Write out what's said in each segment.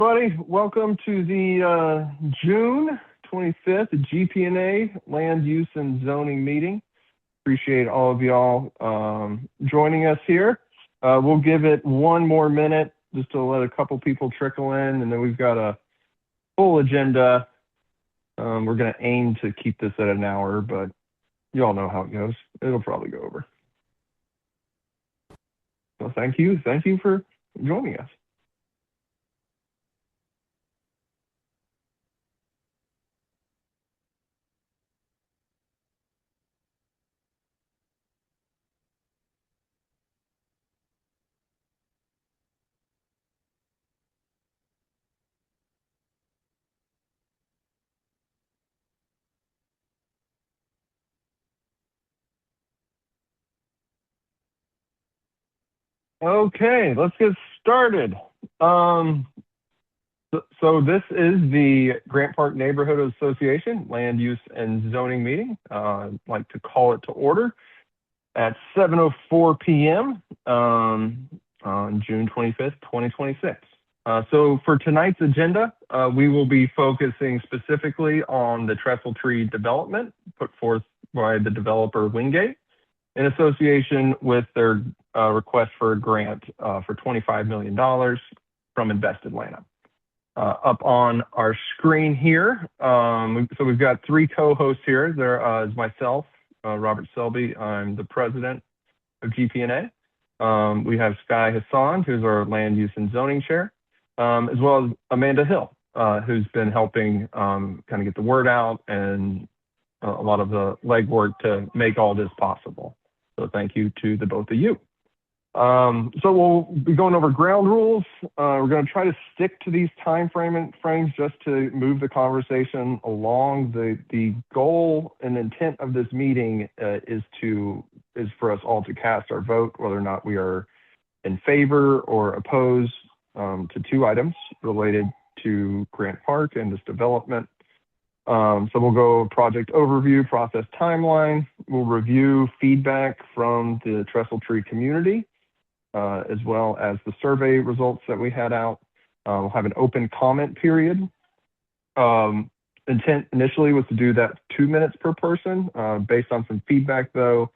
Everybody, welcome to the June 25th GPNA Land Use and Zoning meeting. Appreciate all of y'all joining us here. We'll give it one more minute just to let a couple people trickle in, and then we've got a full agenda. We're going to aim to keep this at an hour, but you all know how it goes. It'll probably go over. So thank you for joining us. Okay, let's get started. So this is the Grant Park Neighborhood Association Land Use and Zoning meeting. I'd like to call it to order at 7:04 p.m. On June 25th, 2026. So for tonight's agenda, we will be focusing specifically on the Trestletree development put forth by the developer Wingate in association with their request for a grant for $25 million from Invest Atlanta. Up on our screen here, so we've got three co-hosts here. There is myself, Robert Selby. I'm the president of GPNA. We have Sky Hassan, who's our land use and zoning chair, as well as Amanda Hill, who's been helping kind of get the word out and a lot of the legwork to make all this possible. So thank you to the both of you. So we'll be going over ground rules. We're going to try to stick to these time frames just to move the conversation along. The goal and intent of this meeting is for us all to cast our vote, whether or not we are in favor or opposed to two items related to Grant Park and this development. So we'll go project overview, process timeline. We'll review feedback from the Trestletree community, as well as the survey results that we had out. We'll have an open comment period. Intent initially was to do that 2 minutes per person. Based on some feedback, though,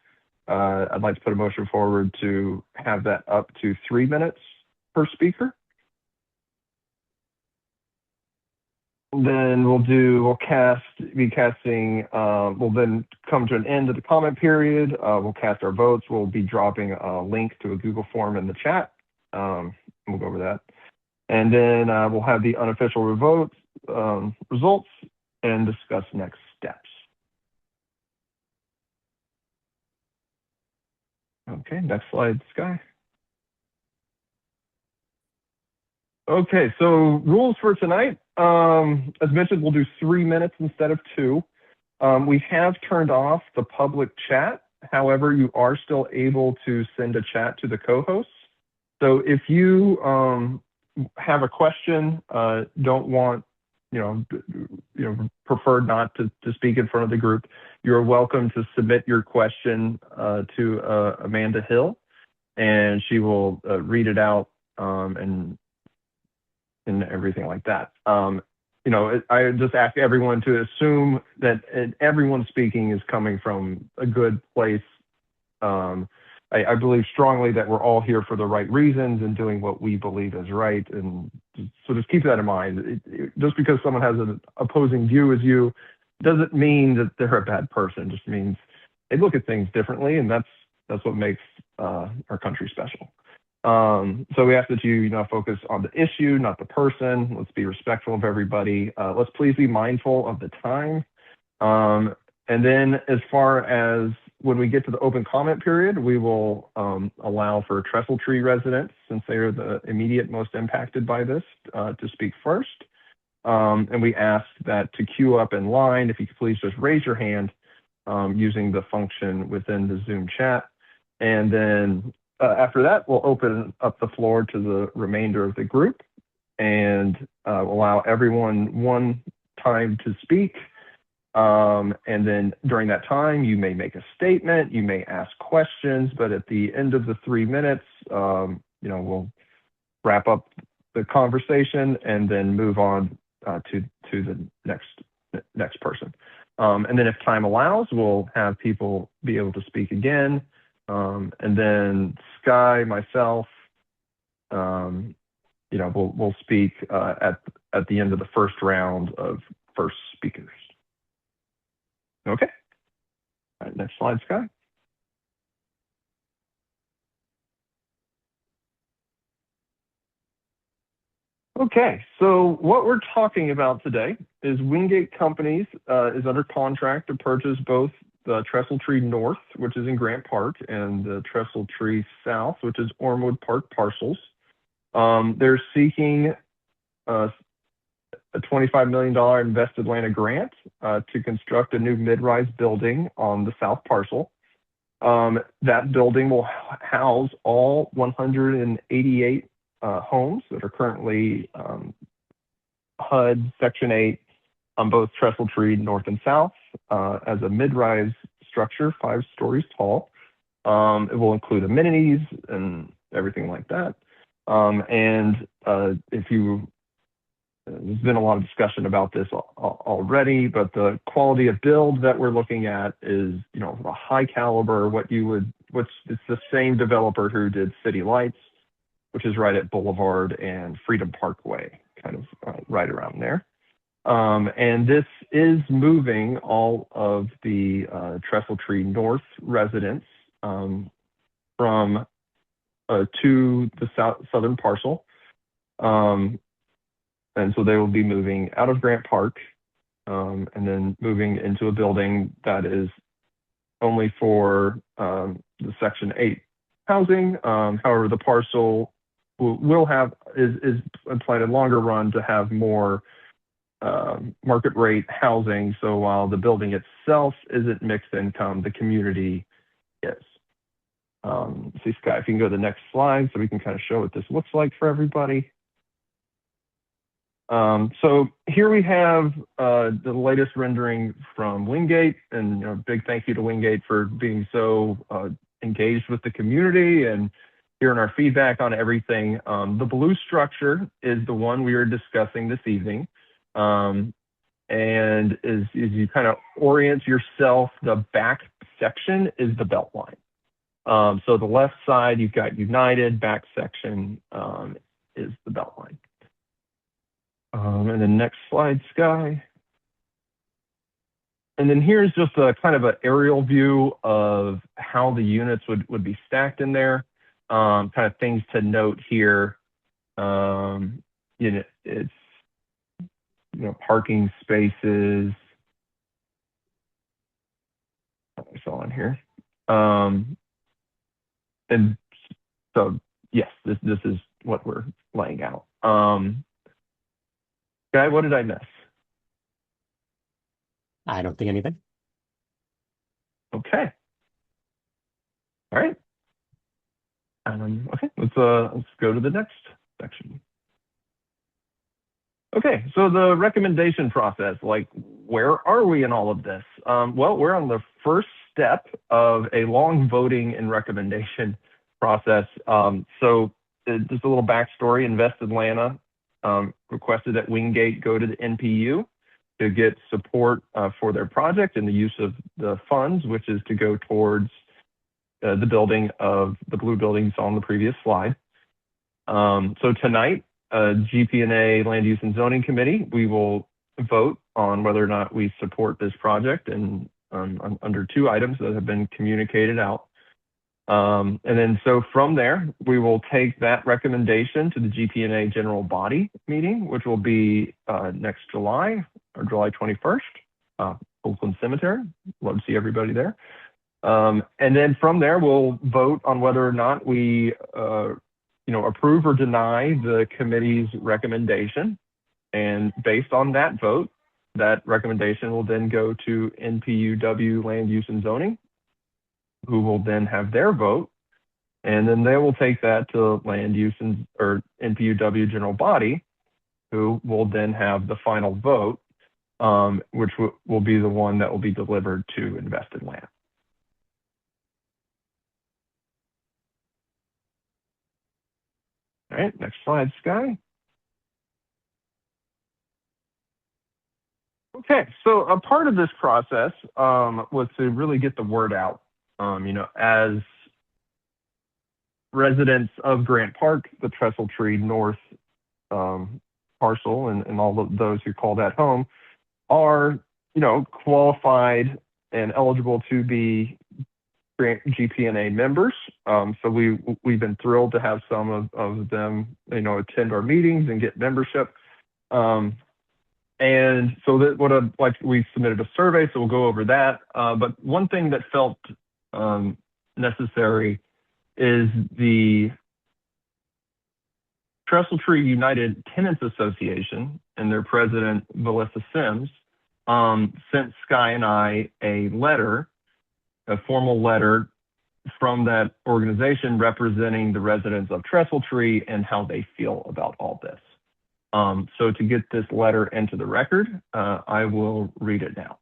I'd like to put a motion forward to have that up to 3 minutes per speaker. Then we'll then come to an end of the comment period. We'll cast our votes. We'll be dropping a link to a Google form in the chat. We'll go over that. And then we'll have the unofficial results and discuss next steps. Okay, next slide, Sky. Okay, so rules for tonight. As mentioned, we'll do 3 minutes instead of 2. We have turned off the public chat. However, you are still able to send a chat to the co-hosts. So if you have a question, prefer not to speak in front of the group, you're welcome to submit your question to Amanda Hill, and she will read it out and everything like that. I just ask everyone to assume that everyone speaking is coming from a good place. I believe strongly that we're all here for the right reasons and doing what we believe is right. And so just keep that in mind. Just because someone has an opposing view as you doesn't mean that they're a bad person. It just means they look at things differently, and that's what makes our country special. So we ask that you focus on the issue, not the person. Let's be respectful of everybody. Let's please be mindful of the time. And then as far as when we get to the open comment period, we will allow for Trestletree residents, since they are the immediate most impacted by this, to speak first. And we ask that to queue up in line, if you could please just raise your hand using the function within the Zoom chat. And then after that, we'll open up the floor to the remainder of the group and allow everyone one time to speak. And then during that time, you may make a statement, you may ask questions, but at the end of the 3 minutes, we'll wrap up the conversation and then move on to the next person. And then if time allows, we'll have people be able to speak again. And then Sky, myself, we'll speak at the end of the first round of first speakers. Okay. All right, next slide, Sky. Okay, so what we're talking about today is Wingate Companies is under contract to purchase both the Trestletree North, which is in Grant Park, and the Trestletree South, which is Ormwood Park parcels. They're seeking a $25 million invested land grant to construct a new mid-rise building on the south parcel. That building will house all 188 homes that are currently HUD Section 8 on both Trestletree North and South as a mid-rise structure, 5 stories tall. It will include amenities and everything like that. There's been a lot of discussion about this already, but the quality of build that we're looking at is, a high caliber. It's the same developer who did City Lights, which is right at Boulevard and Freedom Parkway, kind of right around there. And this is moving all of the Trestletree North residents from to the southern parcel. And so they will be moving out of Grant Park and then moving into a building that is only for the Section 8 housing. However, the parcel is planned longer run to have more market rate housing. So while the building itself isn't mixed income, the community is. See, Scott, if you can go to the next slide so we can kind of show what this looks like for everybody. So here we have the latest rendering from Wingate, and big thank you to Wingate for being so engaged with the community and hearing our feedback on everything. The blue structure is the one we are discussing this evening, and as you kind of orient yourself, the back section is the belt line. So the left side, you've got United, back section is the belt line. And then next slide, Sky. And then here's just a kind of an aerial view of how the units would be stacked in there. Kind of things to note here. It's parking spaces. I saw on here. And so yes, this is what we're laying out. Guy, what did I miss? I don't think anything. Okay. All right. Okay, let's go to the next section. Okay, so the recommendation process, like where are we in all of this? Well, we're on the first step of a long voting and recommendation process. So just a little backstory, Invest Atlanta requested that Wingate go to the NPU to get support for their project and the use of the funds, which is to go towards the building of the blue buildings on the previous slide. So tonight, GPNA Land Use and Zoning Committee, we will vote on whether or not we support this project and under 2 items that have been communicated out. And then so from there, we will take that recommendation to the GPNA General Body meeting, which will be next July, or July 21st, Oakland Cemetery. Love to see everybody there. And then from there, we'll vote on whether or not we approve or deny the committee's recommendation. And based on that vote, that recommendation will then go to NPUW Land Use and Zoning, who will then have their vote, and then they will take that to Land Use or NPUW General Body, who will then have the final vote, which will be the one that will be delivered to Invested Land. All right, next slide, Sky. Okay, so a part of this process was to really get the word out. As residents of Grant Park, the Trestletree North parcel, and all of those who call that home are, qualified and eligible to be Grant GPNA members. So we've been thrilled to have some of them, attend our meetings and get membership. And so that we submitted a survey, so we'll go over that. But one thing that felt necessary is the Trestletree United Tenants Association and their president, Melissa Sims, sent Sky and I a formal letter from that organization representing the residents of Trestletree and how they feel about all this. So to get this letter into the record, I will read it now.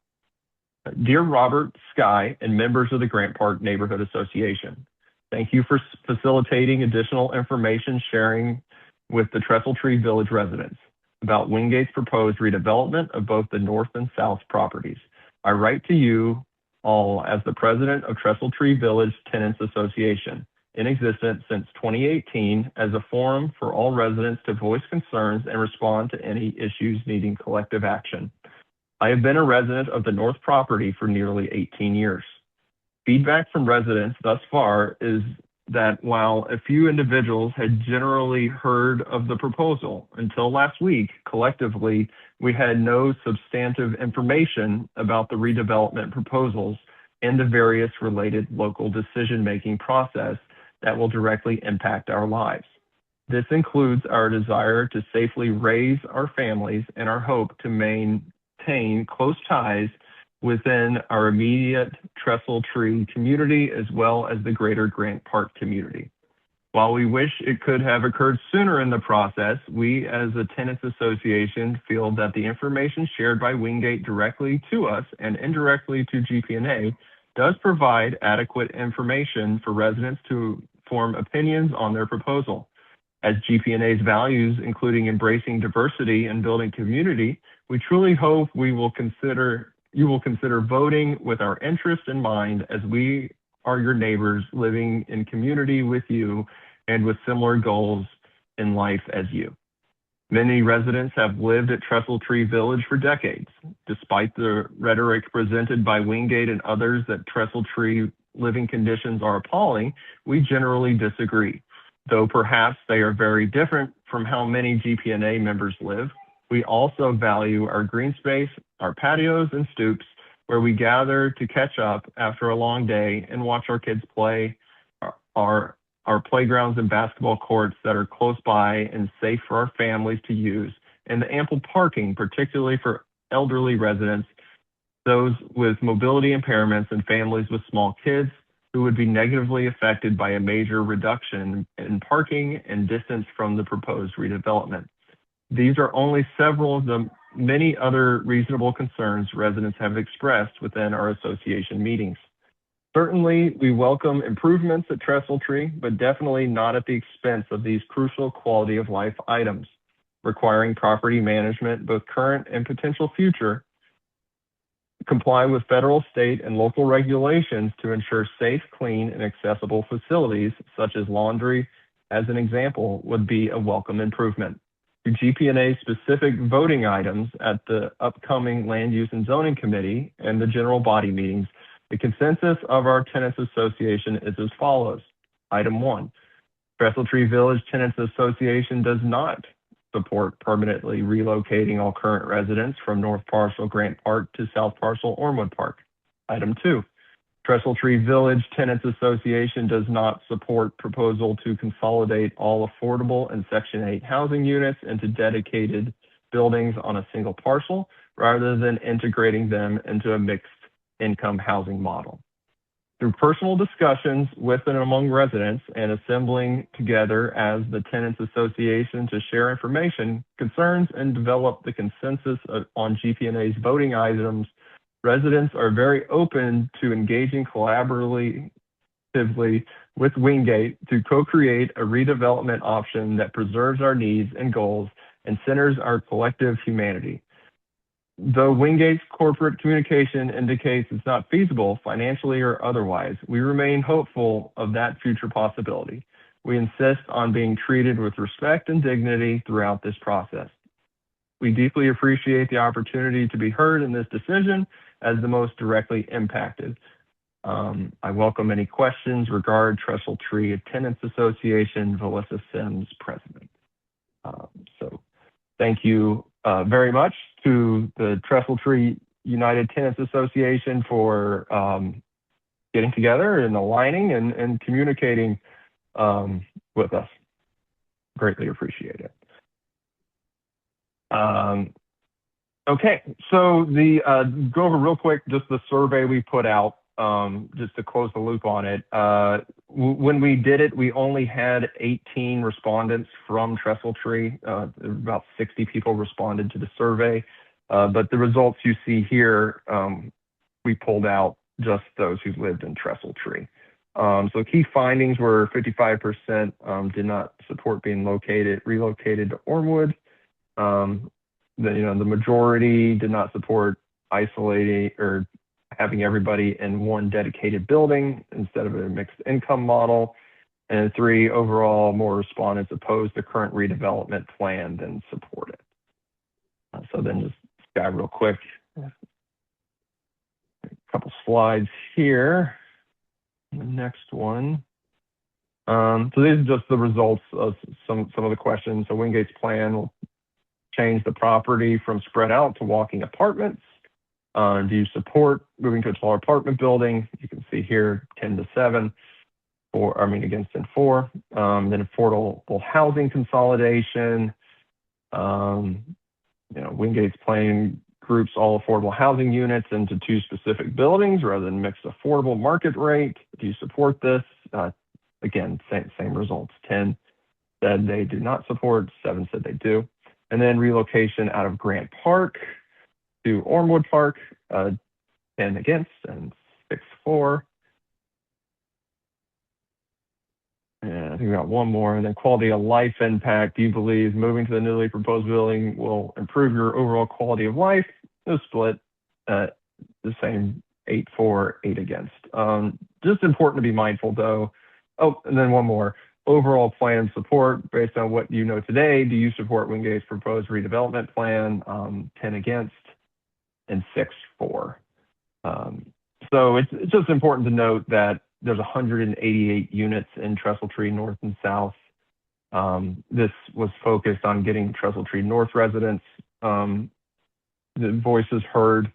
Dear Robert, Sky, and members of the Grant Park Neighborhood Association, thank you for facilitating additional information sharing with the Trestletree Village residents about Wingate's proposed redevelopment of both the north and south properties. I write to you all as the president of Trestletree Village Tenants Association, in existence since 2018 as a forum for all residents to voice concerns and respond to any issues needing collective action. I have been a resident of the north property for nearly 18 years. Feedback from residents thus far is that while a few individuals had generally heard of the proposal, until last week, collectively, we had no substantive information about the redevelopment proposals and the various related local decision-making process that will directly impact our lives. This includes our desire to safely raise our families and our hope to maintain close ties within our immediate Trestletree community as well as the greater Grant Park community. While we wish it could have occurred sooner in the process, we as a tenants association feel that the information shared by Wingate directly to us and indirectly to GPNA does provide adequate information for residents to form opinions on their proposal. As GPNA's values, including embracing diversity and building community, we truly hope you will consider voting with our interest in mind, as we are your neighbors living in community with you and with similar goals in life as you. Many residents have lived at Trestletree Village for decades. Despite the rhetoric presented by Wingate and others that Trestletree living conditions are appalling, we generally disagree. Though perhaps they are very different from how many GPNA members live, we also value our green space, our patios and stoops, where we gather to catch up after a long day and watch our kids play, our playgrounds and basketball courts that are close by and safe for our families to use, and the ample parking, particularly for elderly residents, those with mobility impairments and families with small kids who would be negatively affected by a major reduction in parking and distance from the proposed redevelopment. These are only several of the many other reasonable concerns residents have expressed within our association meetings. Certainly, we welcome improvements at Trestletree, but definitely not at the expense of these crucial quality of life items, requiring property management, both current and potential future, comply with federal, state, and local regulations to ensure safe, clean, and accessible facilities, such as laundry, as an example, would be a welcome improvement. To GPNA specific voting items at the upcoming Land Use and Zoning Committee and the general body meetings, the consensus of our Tenants Association is as follows. Item 1, Trestletree Village Tenants Association does not support permanently relocating all current residents from North Parcel Grant Park to South Parcel Ormwood Park. Item 2, Trestletree Village Tenants Association does not support proposal to consolidate all affordable and Section 8 housing units into dedicated buildings on a single parcel, rather than integrating them into a mixed income housing model. Through personal discussions with and among residents and assembling together as the Tenants Association to share information, concerns, and develop the consensus on GPNA's voting items, residents are very open to engaging collaboratively with Wingate to co-create a redevelopment option that preserves our needs and goals and centers our collective humanity. Though Wingate's corporate communication indicates it's not feasible financially or otherwise, we remain hopeful of that future possibility. We insist on being treated with respect and dignity throughout this process. We deeply appreciate the opportunity to be heard in this decision as the most directly impacted. I welcome any questions regarding Trestletree Tenants Association, Valissa Sims, President. So thank you very much to the Trestletree United Tenants Association for getting together and aligning and communicating with us. Greatly appreciate it. Okay, so go over real quick just the survey we put out, just to close the loop on it. When we did it, we only had 18 respondents from Trestletree. About 60 people responded to the survey, but the results you see here, we pulled out just those who lived in Trestletree. So key findings were 55% did not support being relocated to Ormwood. The majority did not support isolating or having everybody in one dedicated building instead of a mixed income model. And 3, overall, more respondents opposed the current redevelopment plan than support it. So then just dive real quick. A couple slides here. The next one. So these are just the results of some of the questions. So Wingate's plan will change the property from spread out to walking apartments. Do you support moving to a taller apartment building? You can see here 10-7, against 4. Then affordable housing consolidation. Wingate's plan groups all affordable housing units into 2 specific buildings rather than mixed affordable market rate. Do you support this? Again, same results. 10 said they do not support, 7 said they do. And then relocation out of Grant Park to Ormwood Park, 10 against and 6 for. And I think we got one more. And then quality of life impact. Do you believe moving to the newly proposed building will improve your overall quality of life? No split, the same 8 for, 8 against. Just important to be mindful though. Oh, and then one more. Overall plan support based on what you know today. Do you support Wingate's proposed redevelopment plan? 10 against and 6 for. So it's just important to note that there's 188 units in Trestletree North and South. This was focused on getting Trestletree North residents the voices heard.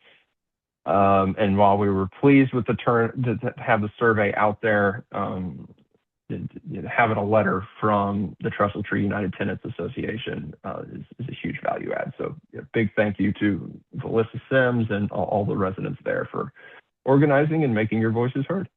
And while we were pleased with to have the survey out there, having a letter from the Trestletree United Tenants Association is a huge value add. So big thank you to Valissa Sims and all the residents there for organizing and making your voices heard.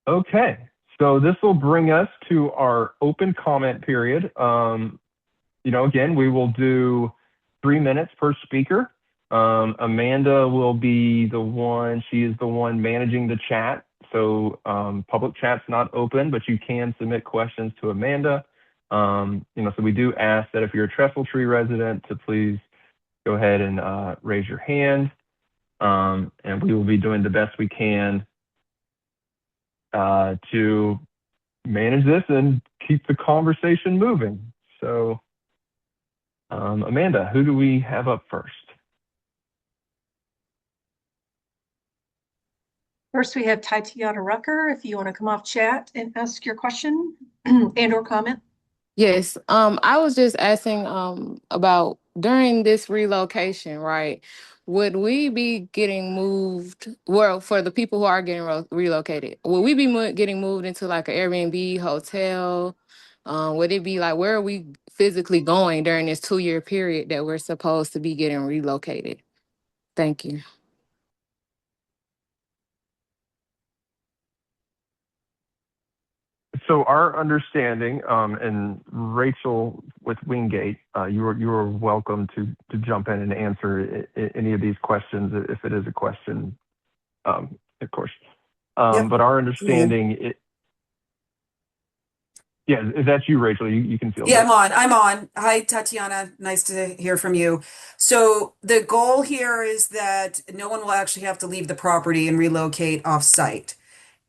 Okay, so this will bring us to our open comment period. Again, we will do 3 minutes per speaker. Amanda will be the one, she is the one managing the chat. So public chat's not open, but you can submit questions to Amanda. So we do ask that if you're a Trestletree resident to please go ahead and raise your hand. And we will be doing the best we can to manage this and keep the conversation moving. So Amanda, who do we have up first? First, we have Tatiana Rucker. If you want to come off chat and ask your question and or comment. Yes, I was just asking about during this relocation, right? Would we be getting moved? Well, for the people who are getting relocated, would we be getting moved into like an Airbnb hotel? Would it be like, where are we physically going during this 2-year period that we're supposed to be getting relocated? Thank you. So our understanding, and Rachel with Wingate, you are welcome to jump in and answer any of these questions if it is a question, of course. Yep. But our understanding, Yeah, if that's you, Rachel, you can field Yeah, it. I'm on. I'm on. Hi, Tatiana. Nice to hear from you. So the goal here is that no one will actually have to leave the property and relocate off-site.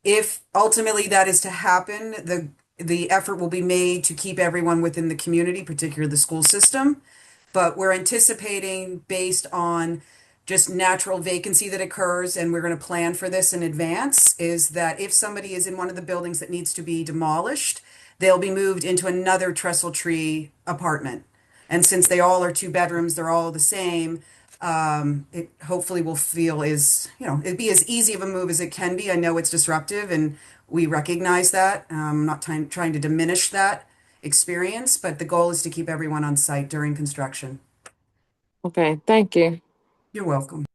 If ultimately that is to happen, the effort will be made to keep everyone within the community, particularly the school system. But we're anticipating based on just natural vacancy that occurs, and we're going to plan for this in advance, is that if somebody is in one of the buildings that needs to be demolished, they'll be moved into another Trestletree apartment. And since they all are two bedrooms, they're all the same, it hopefully will feel it'd be as easy of a move as it can be. I know it's disruptive and we recognize that. I'm not trying to diminish that experience, but the goal is to keep everyone on site during construction. Okay, thank you. You're welcome.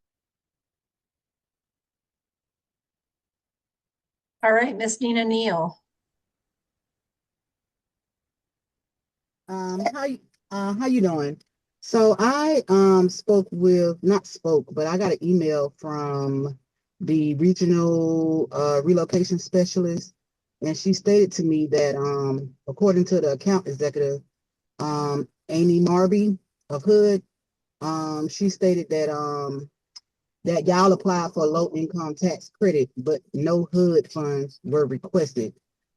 All right, Miss Nina Neal. How you doing? So I spoke with not spoke, but I got an email from the regional relocation specialist, and she stated to me that according to the account executive, Amy Marby of Hood, she stated that y'all applied for low income tax credit, but no HUD funds were requested.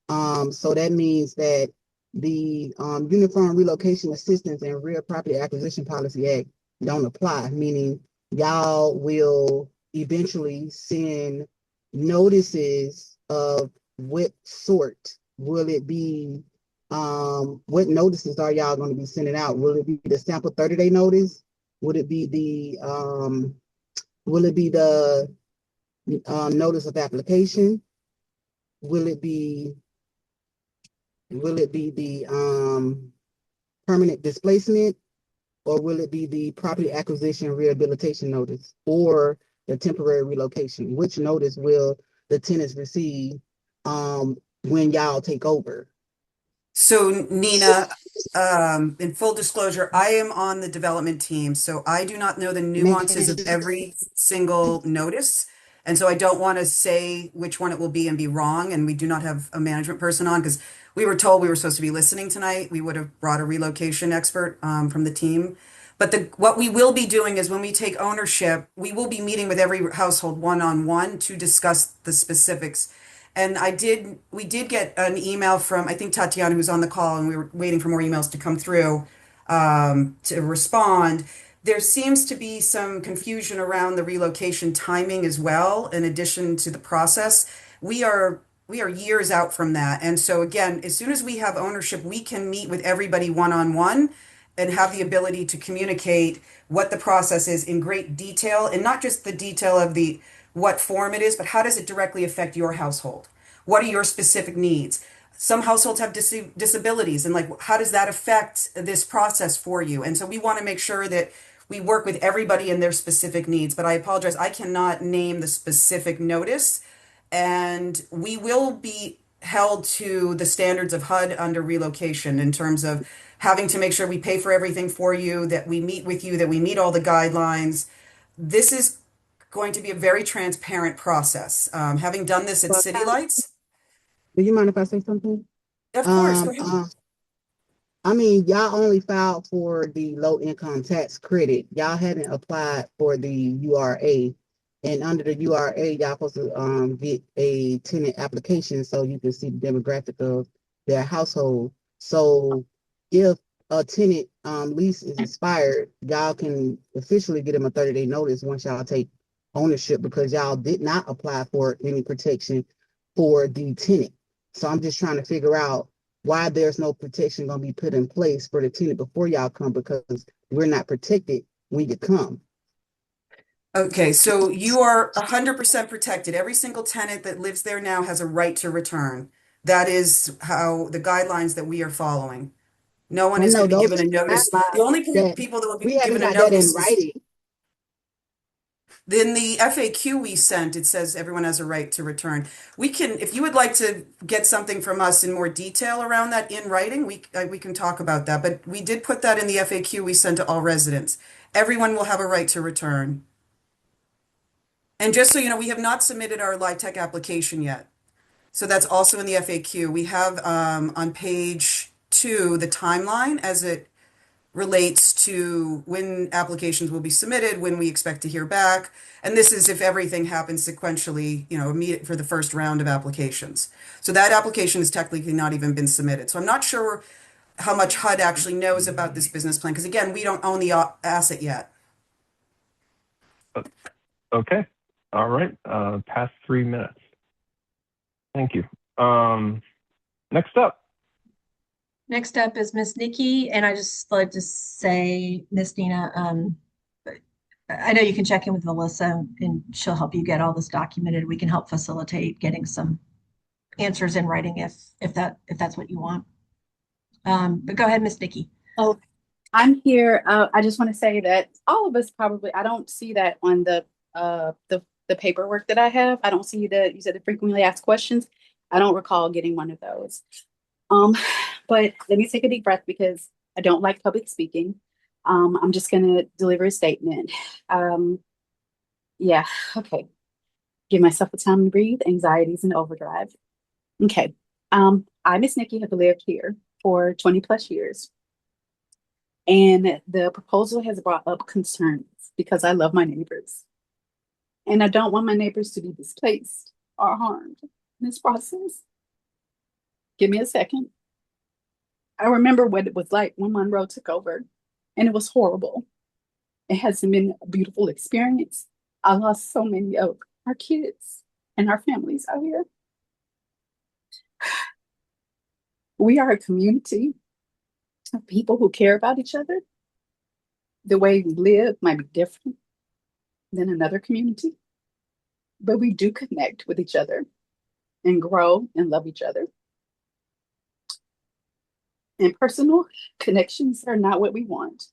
So that means that the Uniform Relocation Assistance and Real Property Acquisition Policy Act don't apply, meaning y'all will eventually send notices of what sort. Will it be, what notices are y'all going to be sending out? Will it be the sample 30-day notice? Would it be the notice of application? Will it be the permanent displacement, or will it be the property acquisition rehabilitation notice, or the temporary relocation? Which notice will the tenants receive when y'all take over? So Nina, in full disclosure, I am on the development team, so I do not know the nuances of every single notice. And so I don't want to say which one it will be and be wrong. And we do not have a management person on because we were told we were supposed to be listening tonight. We would have brought a relocation expert from the team. But what we will be doing is when we take ownership, we will be meeting with every household one-on-one to discuss the specifics. And we did get an email from, I think Tatiana, who's on the call, and we were waiting for more emails to come through to respond. There seems to be some confusion around the relocation timing as well, in addition to the process. We are we are years out from that. And so again, as soon as we have ownership, we can meet with everybody one-on-one and have the ability to communicate what the process is in great detail, and not just the detail of the what form it is, but how does it directly affect your household? What are your specific needs? Some households have disabilities, and like how does that affect this process for you? And so we want to make sure that we work with everybody and their specific needs. But I apologize, I cannot name the specific notice, and we will be held to the standards of HUD under relocation in terms of having to make sure we pay for everything for you, that we meet with you, that we meet all the guidelines. This is going to be a very transparent process. Having done this at But City Lights, do you mind if I say something? of course, go Um, ahead. uh, I mean, y'all only filed for the low income tax credit. Y'all haven't applied for the URA. And under the URA, y'all supposed to get a tenant application so you can see the demographic of their household. So if a tenant lease is expired, y'all can officially get them a 30-day notice once y'all take ownership, because y'all did not apply for any protection for the tenant. So I'm just trying to figure out why there's no protection going to be put in place for the tenant before y'all come, because we're not protected when you come. Okay, so you are 100% protected. Every single tenant that lives there now has a right to return. That is how the guidelines that we are following. No one I is going know to be those given a notice. The guidelines only that people that will be we haven't given a got that in notice is writing. in the FAQ we sent. It says everyone has a right to return. We can, if you would like to get something from us in more detail around that in writing, we can talk about that. But we did put that in the FAQ we sent to all residents. Everyone will have a right to return. And just so you know, we have not submitted our LIHTC application yet. So that's also in the FAQ. We have on page 2 the timeline as it relates to when applications will be submitted, when we expect to hear back. And this is if everything happens sequentially, immediate for the first round of applications. So that application has technically not even been submitted. So I'm not sure how much HUD actually knows about this business plan, because again, we don't own the asset yet. Okay. All right. Past 3 minutes. Thank you. Next up. Next up is Miss Nikki, and I just like to say, Miss Nina, I know you can check in with Melissa and she'll help you get all this documented. We can help facilitate getting some answers in writing if that's what you want. But go ahead, Miss Nikki. Oh, I'm here. I just want to say that all of us probably, I don't see that on the paperwork that I have. I don't see that you said the frequently asked questions. I don't recall getting one of those. But let me take a deep breath because I don't like public speaking. I'm just gonna deliver a statement. Yeah, okay. Give myself a time to breathe. Anxieties and overdrive. Okay. I, Miss Nikki, have lived here for 20 plus years. And the proposal has brought up concerns because I love my neighbors. And I don't want my neighbors to be displaced or harmed in this process. Give me a second. I remember what it was like when Monroe took over, and it was horrible. It hasn't been a beautiful experience. I lost so many of our kids and our families out here. We are a community of people who care about each other. The way we live might be different than another community, but we do connect with each other and grow and love each other. And personal connections are not what we want.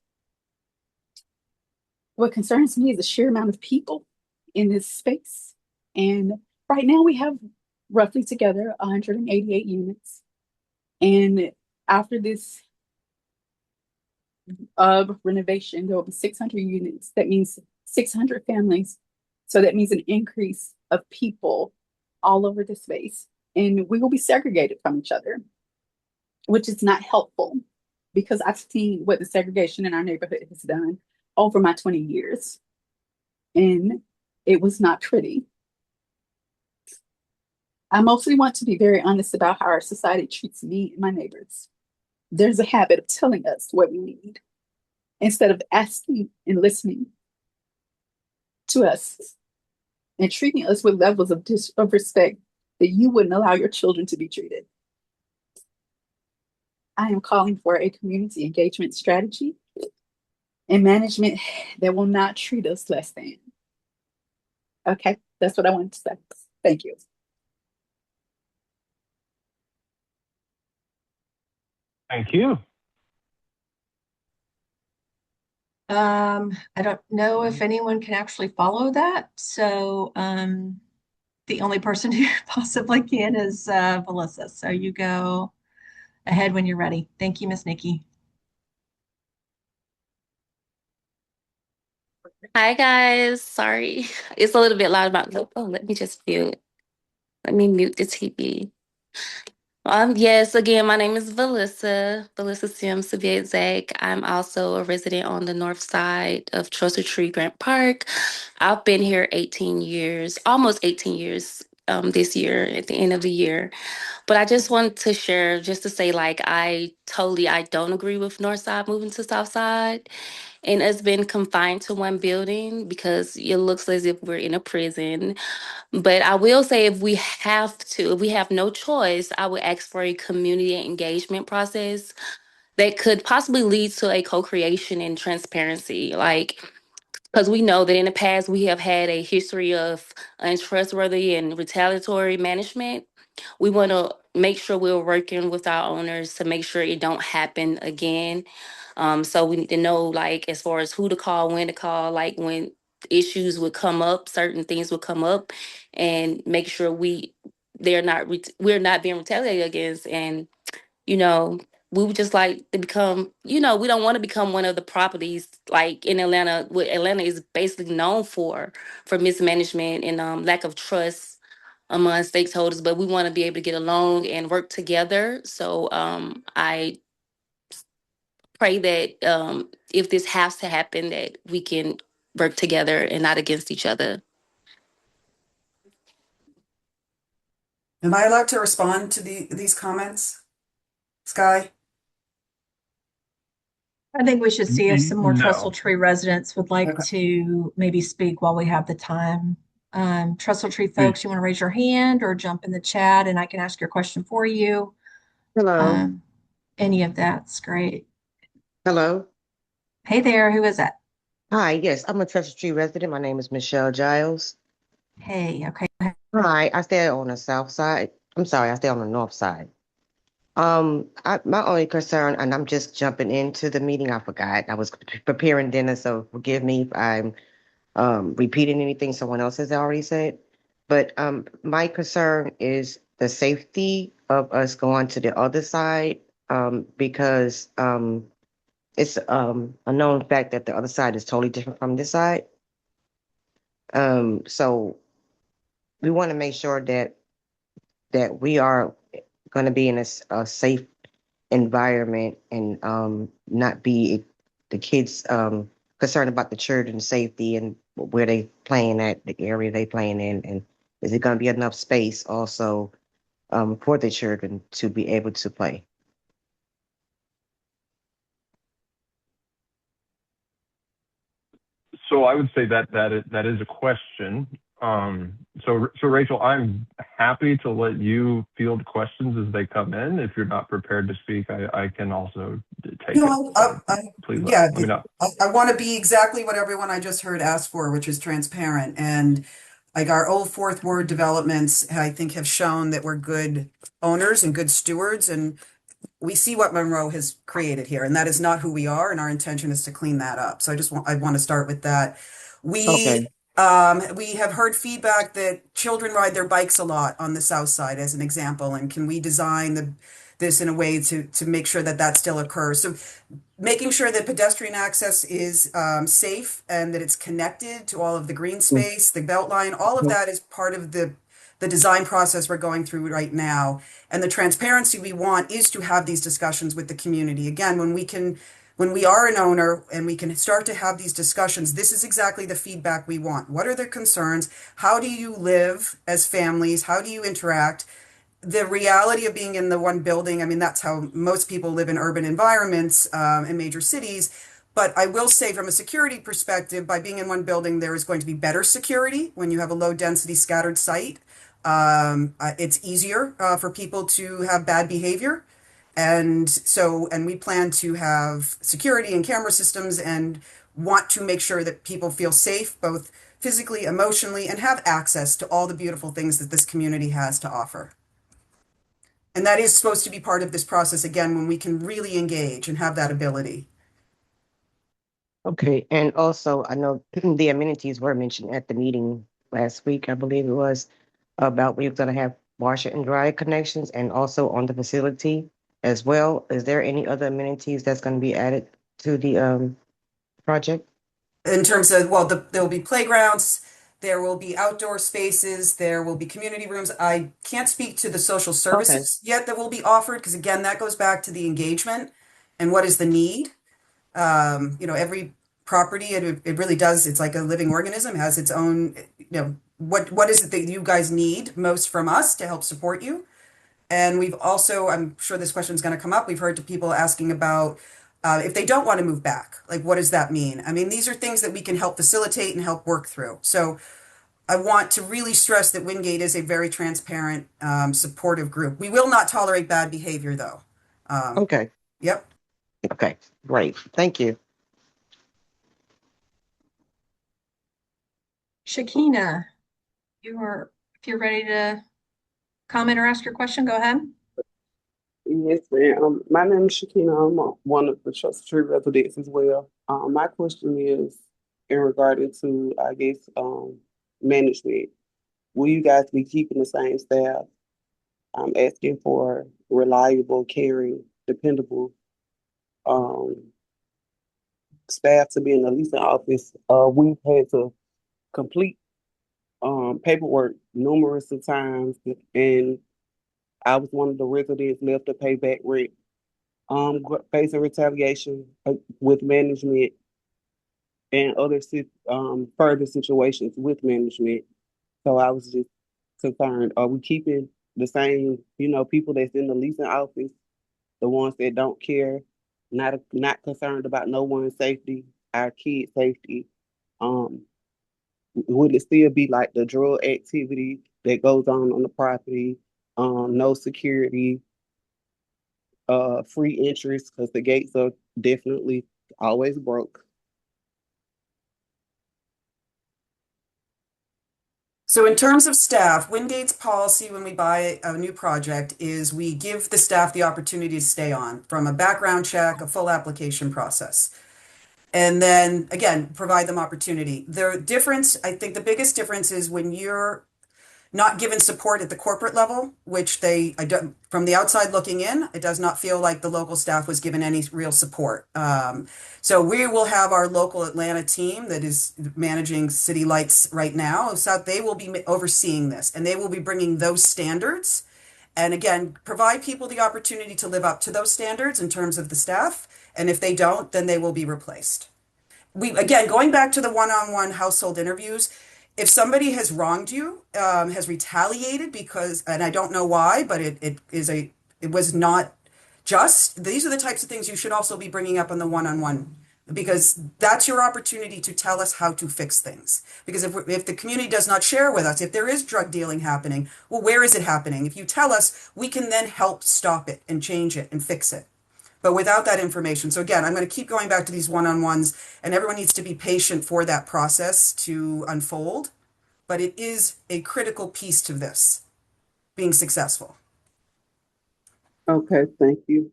What concerns me is the sheer amount of people in this space. And right now we have roughly together 188 units. And after this renovation, there will be 600 units. That means 600 families. So that means an increase of people all over the space. And we will be segregated from each other, which is not helpful because I've seen what the segregation in our neighborhood has done over my 20 years. And it was not pretty. I mostly want to be very honest about how our society treats me and my neighbors. There's a habit of telling us what we need instead of asking and listening to us and treating us with levels of respect that you wouldn't allow your children to be treated. I am calling for a community engagement strategy and management that will not treat us less than. Okay, that's what I wanted to say. Thank you. Thank you. I don't know if anyone can actually follow that. So the only person who possibly can is Melissa. So you go ahead when you're ready. Thank you, Miss Nikki. Hi guys, sorry. It's a little bit loud about let me just mute. Let me mute the TV. Yes, again, my name is Valissa Sims to be exact. I'm also a resident on the north side of Trestletree Grant Park. I've been here 18 years, almost 18 years this year at the end of the year. But I just wanted to share, just to say, like, I don't agree with north side moving to south side and us being confined to one building because it looks as if we're in a prison. But I will say if we have no choice, I would ask for a community engagement process that could possibly lead to a co-creation and transparency. Like, because we know that in the past we have had a history of untrustworthy and retaliatory management. We want to make sure we're working with our owners to make sure it don't happen again. So we need to know, like, as far as who to call, when to call, like when issues would come up, certain things would come up, and make sure we're not being retaliated against. And you know, we would just like to become, we don't want to become one of the properties like in Atlanta. What Atlanta is basically known for mismanagement and lack of trust among stakeholders, but we want to be able to get along and work together. So I pray that if this has to happen, that we can work together and not against each other. Am I allowed to respond to these comments, Sky? I think we should see if some more No. Trestletree residents would like Okay. to maybe speak while we have the time. Trestletree folks, you want to raise your hand or jump in the chat and I can ask your question for you. Hello. Any of that's great. Hello. Hey there, who is that? Hi. Yes, I'm a Trestletree resident. My name is Michelle Giles. Hey, okay. Hi. I stay on the south side. I'm sorry, I stay on the north side. My only concern, and I'm just jumping into the meeting. I forgot. I was preparing dinner, so forgive me if I'm repeating anything someone else has already said. But my concern is the safety of us going to the other side, because it's a known fact that the other side is totally different from this side. So we want to make sure that we are going to be in a safe environment and not be the kids concerned about the children's safety and where they playing at, the area they playing in, and is it going to be enough space also for the children to be able to play? So I would say that is a question. So Rachel, I'm happy to let you field questions as they come in. If you're not prepared to speak, I can also take it. No, So please yeah, let me know. I want to be exactly what everyone I just heard asked for, which is transparent. And like our old fourth ward developments, I think have shown that we're good owners and good stewards. And we see what Monroe has created here, and that is not who we are. And our intention is to clean that up. So I want to start with that. Okay. We have heard feedback that children ride their bikes a lot on the south side, as an example. And can we design this in a way to make sure that that still occurs? So making sure that pedestrian access is safe and that it's connected to all of the green space, the belt line, all of that is part of the design process we're going through right now. And the transparency we want is to have these discussions with the community. Again, when we are an owner and we can start to have these discussions, this is exactly the feedback we want. What are the concerns? How do you live as families? How do you interact? The reality of being in the one building, I mean, that's how most people live in urban environments in major cities. But I will say, from a security perspective, by being in one building, there is going to be better security when you have a low density scattered site. It's easier for people to have bad behavior. And we plan to have security and camera systems and want to make sure that people feel safe, both physically, emotionally, and have access to all the beautiful things that this community has to offer. And that is supposed to be part of this process, again, when we can really engage and have that ability. Okay. And also, I know the amenities were mentioned at the meeting last week, I believe it was, about we're going to have washer and dryer connections and also on the facility as well. Is there any other amenities that's going to be added to the project? In terms of, well, there will be playgrounds, there will be outdoor spaces, there will be community rooms. I can't speak to the social services yet that will be offered, because again, that goes back to the engagement and what is the need. Every property, it really does, it's like a living organism, has its own, what is it that you guys need most from us to help support you? And we've also, I'm sure this question is going to come up, we've heard people asking about if they don't want to move back, like what does that mean? I mean, these are things that we can help facilitate and help work through. So I want to really stress that Wingate is a very transparent, supportive group. We will not tolerate bad behavior, though. Okay. Yep. Okay. Great. Thank you. Shakina, if you're ready to comment or ask your question, go ahead. Yes, ma'am. My name is Shakina. I'm one of the Trestletree residents as well. My question is in regarding to, I guess, management. Will you guys be keeping the same staff? I'm asking for reliable, caring, dependable staff to be in the leasing office. We've had to complete paperwork numerous of times, and I was one of the residents left to pay back rent. Facing retaliation with management and further situations with management. So I was just concerned, are we keeping the same, people that's in the leasing office, the ones that don't care, not concerned about no one's safety, our kids' safety? Um, would it still be like the drug activity that goes on the property? No security, free interest because the gates are definitely always broke. So in terms of staff, Wingate's policy when we buy a new project is we give the staff the opportunity to stay on from a background check, a full application process. And then again, provide them opportunity. The difference, I think the biggest difference is when you're not given support at the corporate level, which from the outside looking in, it does not feel like the local staff was given any real support. So we will have our local Atlanta team that is managing City Lights right now. So they will be overseeing this, and they will be bringing those standards. And again, provide people the opportunity to live up to those standards in terms of the staff. And if they don't, then they will be replaced. Again, going back to the one-on-one household interviews, if somebody has wronged you, has retaliated and I don't know why, but it was not just, these are the types of things you should also be bringing up on the one-on-one, because that's your opportunity to tell us how to fix things. Because if the community does not share with us, if there is drug dealing happening, well, where is it happening? If you tell us, we can then help stop it and change it and fix it. But without that information, so again, I'm going to keep going back to these one-on-ones, and everyone needs to be patient for that process to unfold. But it is a critical piece to this being successful. Okay, thank you.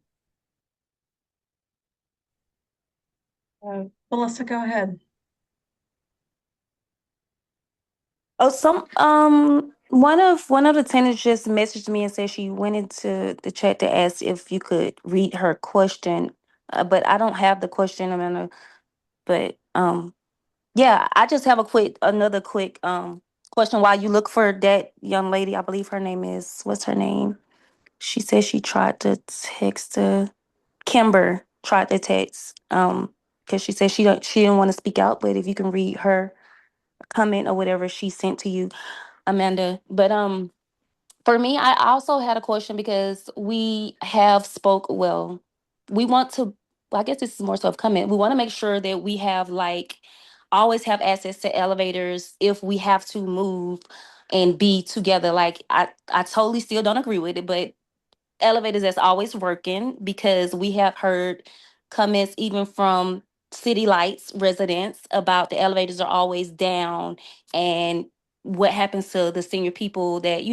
Melissa, go ahead. Oh, one of the tenants just messaged me and said she went into the chat to ask if you could read her question, but I don't have the question, Amanda. But yeah, I just have another quick question while you look for that young lady. I believe her name is, what's her name? She said she tried to text Kimber tried to text because she said she didn't want to speak out, but if you can read her comment or whatever she sent to you, Amanda. But for me, I also had a question because we have we want to, well, I guess this is more so of comment. We want to make sure that we have always have access to elevators if we have to move and be together. Like I totally still don't agree with it, but elevators that's always working, because we have heard comments even from City Lights residents about the elevators are always down, and what happens to the senior people that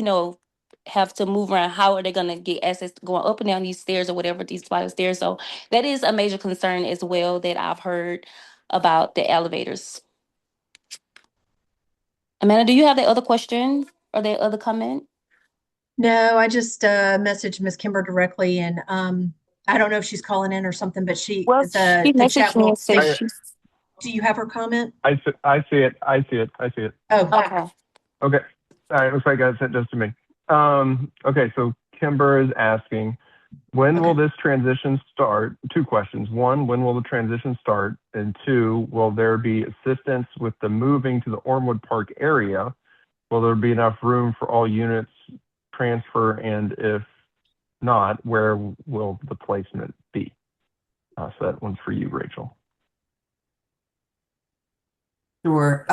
have to move around. How are they going to get access to going up and down these stairs or whatever, these flight of stairs? So that is a major concern as well that I've heard about the elevators. Amanda, do you have the other question or the other comment? No, I just messaged Miss Kimber directly, and I don't know if she's calling in or something, but Well, she the messaged chat me will and said say, do you have her comment? I see it. I see it. I see it. Oh, okay. Okay. All right. Looks like I sent just to me. Okay. So Kimber is asking, when will this transition start? Two questions. One, when will the transition start? And two, will there be assistance with the moving to the Ormwood Park area? Will there be enough room for all units transfer? And if not, where will the placement be? So that one's for you, Rachel. Sure.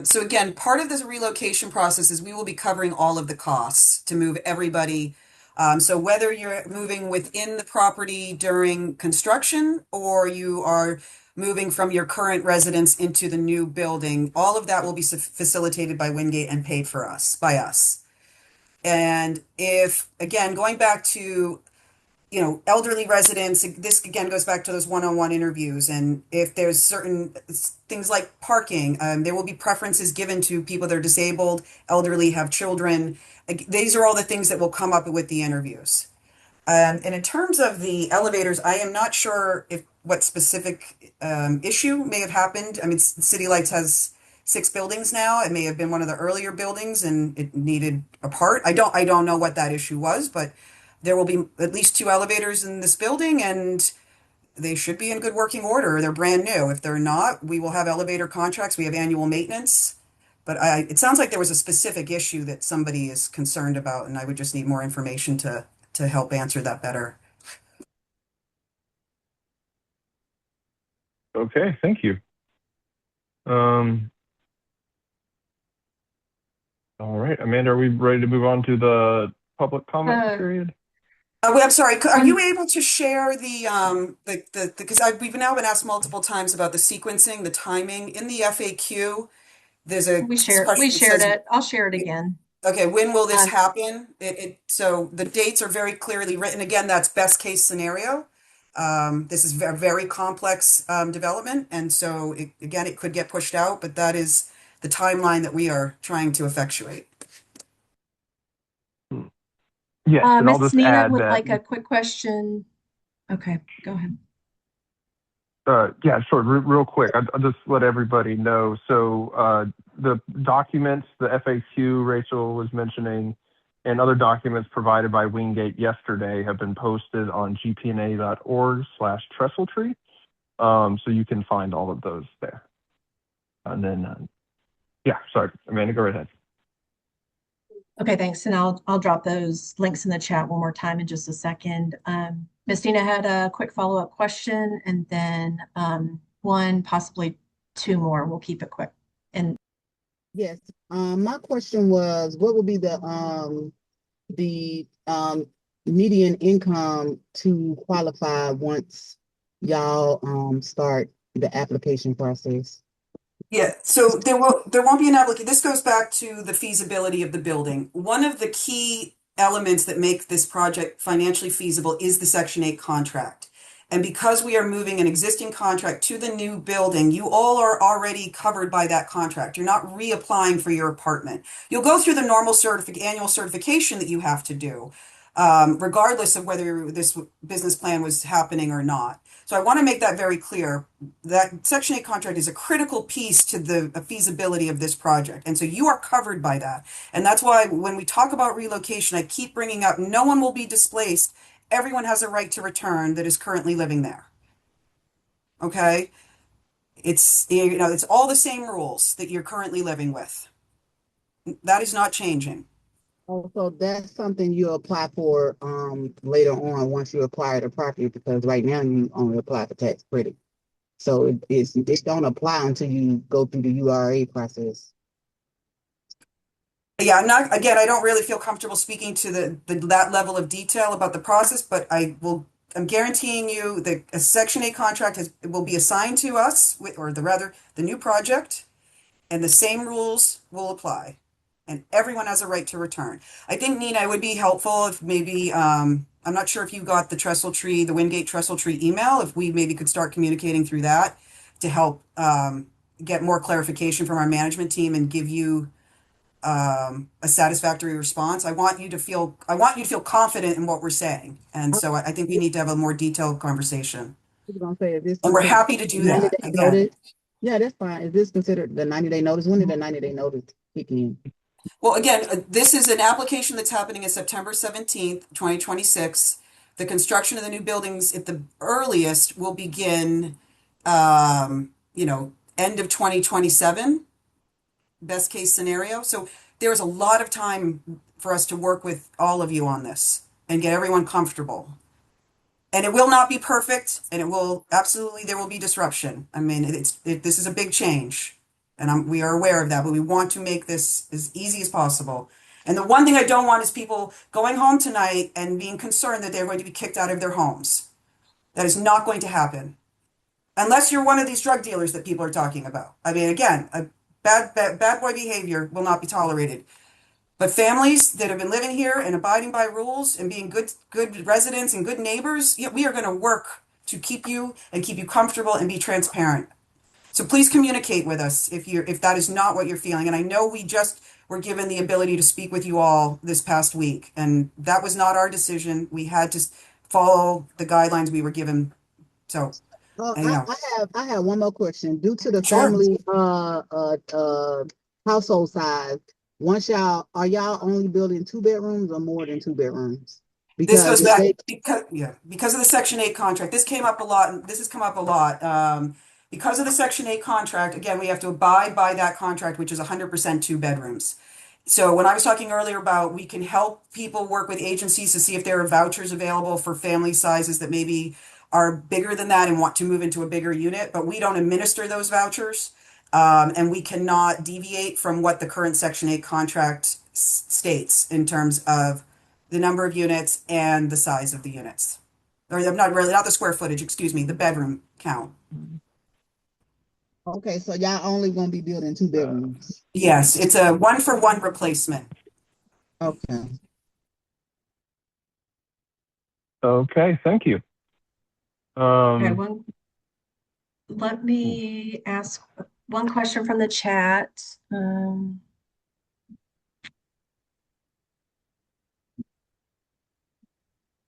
So again, part of this relocation process is we will be covering all of the costs to move everybody. So whether you're moving within the property during construction or you are moving from your current residence into the new building, all of that will be facilitated by Wingate and paid by us. And if, again, going back to elderly residents, this again goes back to those one-on-one interviews. And if there's certain things like parking, there will be preferences given to people that are disabled, elderly, have children. These are all the things that will come up with the interviews. And in terms of the elevators, I am not sure what specific issue may have happened. I mean, City Lights has 6 buildings now. It may have been one of the earlier buildings and it needed a part. I don't know what that issue was, but there will be at least 2 elevators in this building and they should be in good working order. They're brand new. If they're not, we will have elevator contracts. We have annual maintenance. But it sounds like there was a specific issue that somebody is concerned about, and I would just need more information to help answer that better. Okay, thank you. All right, Amanda, are we ready to move on to the public comment period? Wait, I'm sorry. Are you able to share the because we've now been asked multiple times about the sequencing, the timing in the FAQ. There's a We shared says, it. I'll share it again. Okay, when will this happen? So the dates are very clearly written. Again, that's best case scenario. This is a very complex development, and so again, it could get pushed out, but that is the timeline that we are trying to effectuate. Yes, and I'll Miss just Nina add would that. like a quick question. Okay, go ahead. Yeah, sure. Real quick, I'll just let everybody know. So the documents, the FAQ Rachel was mentioning, and other documents provided by Wingate yesterday have been posted on gpna.org/Trestletree. So you can find all of those there. And then, yeah, sorry, Amanda, go right ahead. Okay, thanks. And I'll drop those links in the chat one more time in just a second. Miss Dina had a quick follow-up question, and then one, possibly 2 more. We'll keep it quick. And yes, my question was, what would be the median income to qualify once y'all start the application process? Yeah, so there won't be an application. This goes back to the feasibility of the building. One of the key elements that make this project financially feasible is the Section 8 contract. And because we are moving an existing contract to the new building, you all are already covered by that contract. You're not reapplying for your apartment. You'll go through the normal annual certification that you have to do, regardless of whether this business plan was happening or not. So I want to make that very clear. That Section 8 contract is a critical piece to the feasibility of this project. And so you are covered by that. And that's why when we talk about relocation, I keep bringing up no one will be displaced. Everyone has a right to return that is currently living there. Okay? It's all the same rules that you're currently living with. That is not changing. Oh, so that's something you apply for later on once you acquire the property, because right now you only apply for tax credit. So it don't apply until you go through the URA process. Yeah, I don't really feel comfortable speaking to that level of detail about the process, but I'm guaranteeing you that a Section 8 contract will be assigned to us, the new project, and the same rules will apply. And everyone has a right to return. I think, Nina, it would be helpful if maybe, I'm not sure if you got the Wingate Trestletree email, if we maybe could start communicating through that to help get more clarification from our management team and give you a satisfactory response. I want you to feel confident in what we're saying. And so I think we need to have a more detailed conversation. I was gonna say, is this And we're happy to do that. 90-day notice? Yeah, that's fine. Is this considered the 90-day notice? When did the 90-day notice kick in? Well, again, this is an application that's happening in September 17th, 2026. The construction of the new buildings at the earliest will begin, end of 2027, best case scenario. So there's a lot of time for us to work with all of you on this and get everyone comfortable. And it will not be perfect, and there will be disruption. I mean, this is a big change. And we are aware of that, but we want to make this as easy as possible. And the one thing I don't want is people going home tonight and being concerned that they're going to be kicked out of their homes. That is not going to happen. Unless you're one of these drug dealers that people are talking about. I mean, again, bad boy behavior will not be tolerated. But families that have been living here and abiding by rules and being good residents and good neighbors, we are going to work to keep you comfortable and be transparent. So please communicate with us if that is not what you're feeling. And I know we just were given the ability to speak with you all this past week, and that was not our decision. We had to follow the guidelines we were given. So I know. I have one more question. Due to the Sure. family household size, are y'all only building 2 bedrooms or more than 2 bedrooms? This Because goes if back they because of the Section 8 contract. This came up a lot. This has come up a lot. Because of the Section 8 contract, again, we have to abide by that contract, which is 100% 2 bedrooms. So when I was talking earlier about we can help people work with agencies to see if there are vouchers available for family sizes that maybe are bigger than that and want to move into a bigger unit, but we don't administer those vouchers. And we cannot deviate from what the current Section 8 contract states in terms of the number of units and the size of the units. Or not the square footage, excuse me, the bedroom count. okay, so y'all only gonna be building 2 bedrooms. Yes, it's a 1-for-1 replacement. Okay. Okay, thank you. Okay, let me ask one question from the chat.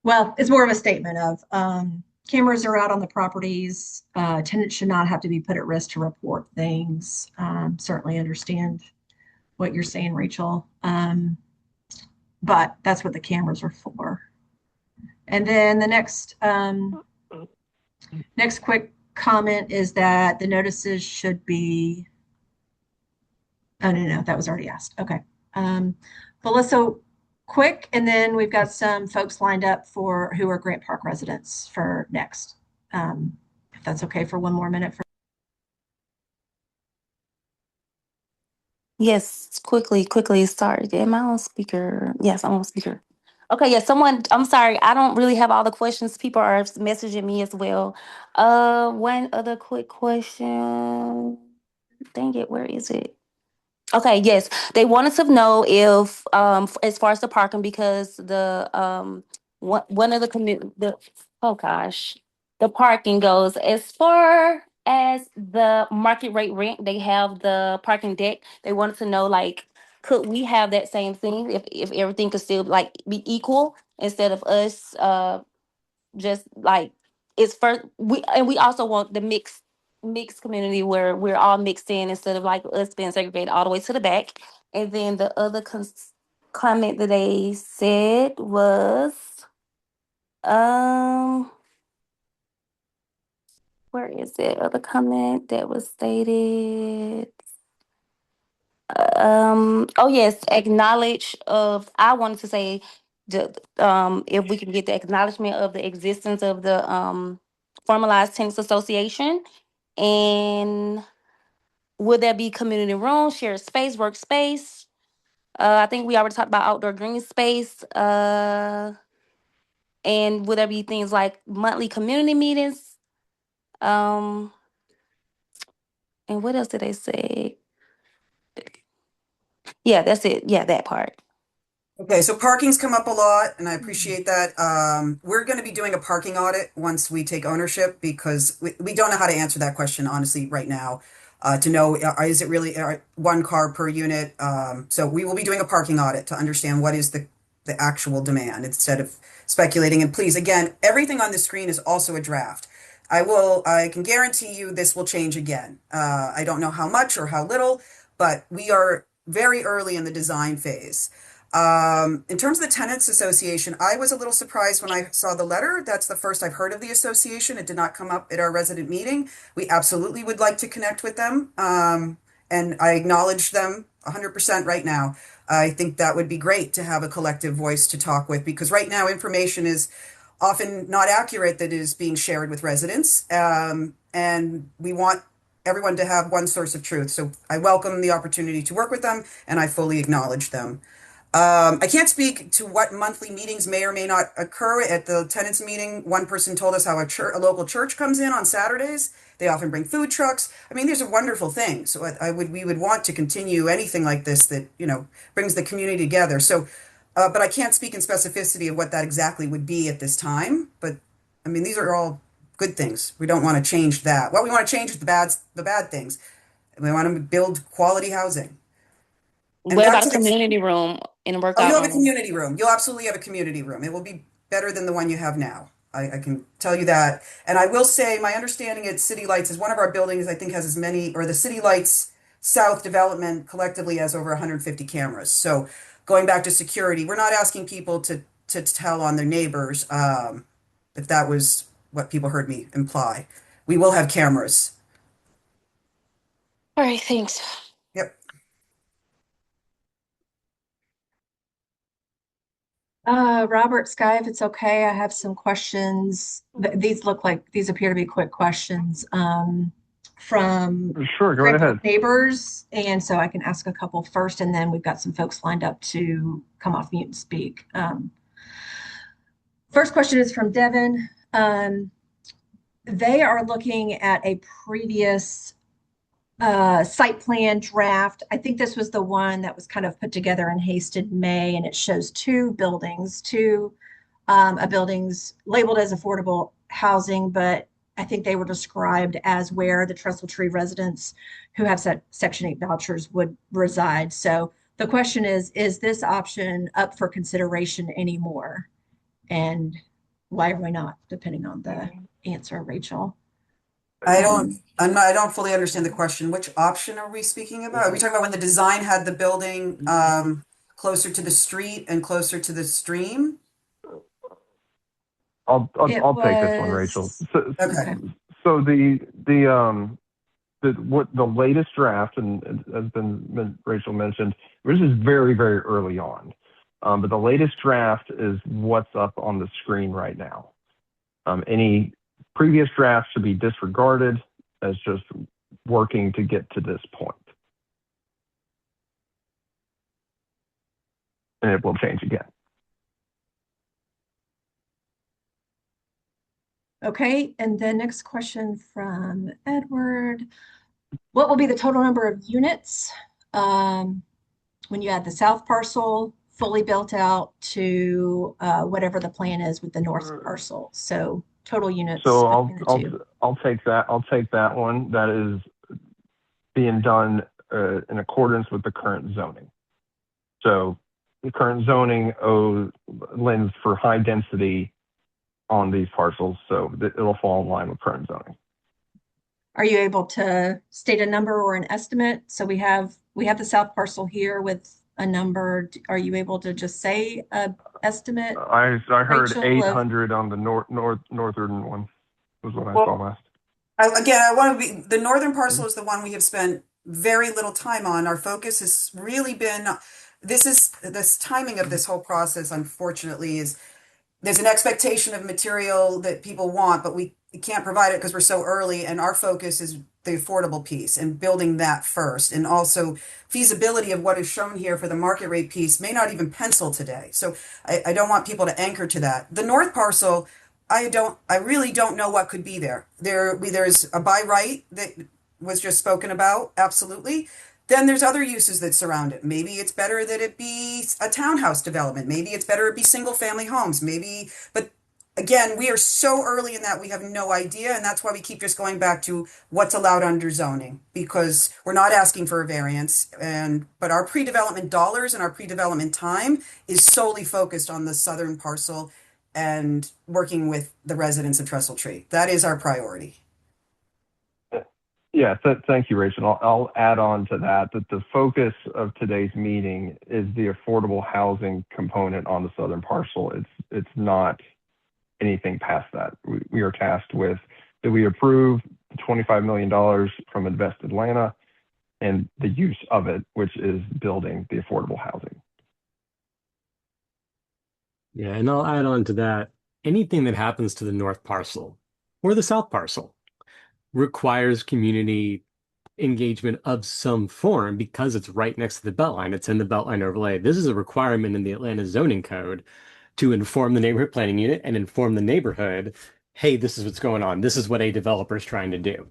Well, it's more of a statement of cameras are out on the properties. Tenants should not have to be put at risk to report things. Certainly understand what you're saying, Rachel. But that's what the cameras are for. And then the next quick comment is that the notices should be. Oh, no, that was already asked. Okay. Melissa, quick, and then we've got some folks lined up who are Grant Park residents for next. If that's okay for one more minute. Yes, quickly. Sorry, am I on speaker? Yes, I'm on speaker. Okay, yeah, I'm sorry, I don't really have all the questions. People are messaging me as well. One other quick question. Dang it, where is it? Okay, yes. They wanted to know if as far as the parking, because one of the oh gosh, the parking goes as far as the market rate rent, they have the parking deck. They wanted to know, like, could we have that same thing if everything could still like be equal instead of us just like it's first we also want the mixed community where we're all mixed in instead of like us being segregated all the way to the back. And then the other comment that they said was um where is it? Other comment that was stated. Oh yes, acknowledge of I wanted to say if we can get the acknowledgement of the existence of the formalized tenants association. And would there be community rooms, shared space, workspace? I think we already talked about outdoor green space. And would there be things like monthly community meetings? Um, and what else did they say? Yeah, that's it. Yeah, that part. Okay, so parking's come up a lot, and I appreciate that. We're going to be doing a parking audit once we take ownership because we don't know how to answer that question, honestly, right now. To know, is it really 1 car per unit? So we will be doing a parking audit to understand what is the actual demand instead of speculating. And please, again, everything on the screen is also a draft. I can guarantee you this will change again. I don't know how much or how little, but we are very early in the design phase. In terms of the Tenants Association, I was a little surprised when I saw the letter. That's the first I've heard of the association. It did not come up at our resident meeting. We absolutely would like to connect with them. And I acknowledge them 100% right now. I think that would be great to have a collective voice to talk with because right now information is often not accurate that is being shared with residents. And we want everyone to have one source of truth. So I welcome the opportunity to work with them and I fully acknowledge them. I can't speak to what monthly meetings may or may not occur. At the tenants meeting, one person told us how a local church comes in on Saturdays. They often bring food trucks. I mean, these are wonderful things. So we would want to continue anything like this that, brings the community together. So, but I can't speak in specificity of what that exactly would be at this time. But I mean, these are all good things. We don't want to change that. What we want to change is the bad things. We want to build quality housing. And What back about to a the community room and a Oh, workout you'll have a room? community room. You'll absolutely have a community room. It will be better than the one you have now. I can tell you that. And I will say, my understanding at City Lights is one of our buildings, I think, has as many, or the City Lights South development collectively has over 150 cameras. So going back to security, we're not asking people to tell on their neighbors, if that was what people heard me imply. We will have cameras. All right, thanks. Yep. Robert, Sky, if it's okay, I have some questions. These appear to be quick questions from Sure, go ahead. neighbors. And so I can ask a couple first, and then we've got some folks lined up to come off mute and speak. First question is from Devin. They are looking at a previous site plan draft. I think this was the one that was kind of put together in haste in May, and it shows two buildings, buildings labeled as affordable housing, but I think they were described as where the Trestletree residents who have Section 8 vouchers would reside. So the question is this option up for consideration anymore? And why or why not, depending on the answer, Rachel? I don't fully understand the question. Which option are we speaking about? Are we talking about when the design had the building closer to the street and closer to the stream? I'll take this one, Rachel. Okay. So the latest draft, and as Rachel mentioned, this is very, very early on. But the latest draft is what's up on the screen right now. Any previous drafts should be disregarded as just working to get to this point. And it will change again. Okay, and then next question from Edward. What will be the total number of units when you add the south parcel fully built out to whatever the plan is with the north parcel? So total units. So I'll take that. I'll take that one. That is being done in accordance with the current zoning. So the current zoning lends for high density on these parcels, so it'll fall in line with current zoning. Are you able to state a number or an estimate? So we have the south parcel here with a number. Are you able to just say an estimate? I heard Rachel, 800 on the northern one was what I saw last. I want to be, the northern parcel is the one we have spent very little time on. Our focus has really been, this timing of this whole process, unfortunately, is there's an expectation of material that people want, but we can't provide it because we're so early. And our focus is the affordable piece and building that first. And also feasibility of what is shown here for the market rate piece may not even pencil today. So I don't want people to anchor to that. The north parcel, I really don't know what could be there. There's a by right that was just spoken about. Absolutely. Then there's other uses that surround it. Maybe it's better that it be a townhouse development. Maybe it's better it be single family homes. But again, we are so early in that we have no idea. And that's why we keep just going back to what's allowed under zoning, because we're not asking for a variance. But our pre-development dollars and our pre-development time is solely focused on the southern parcel and working with the residents of Trestletree. That is our priority. Yeah, thank you, Rachel. I'll add on to that the focus of today's meeting is the affordable housing component on the southern parcel. It's not anything past that. We are tasked with that we approve $25 million from Invest Atlanta and the use of it, which is building the affordable housing. Yeah, and I'll add on to that. Anything that happens to the north parcel or the south parcel requires community engagement of some form because it's right next to the Beltline. It's in the Beltline overlay. This is a requirement in the Atlanta zoning code to inform the neighborhood planning unit and inform the neighborhood, hey, this is what's going on. This is what a developer is trying to do.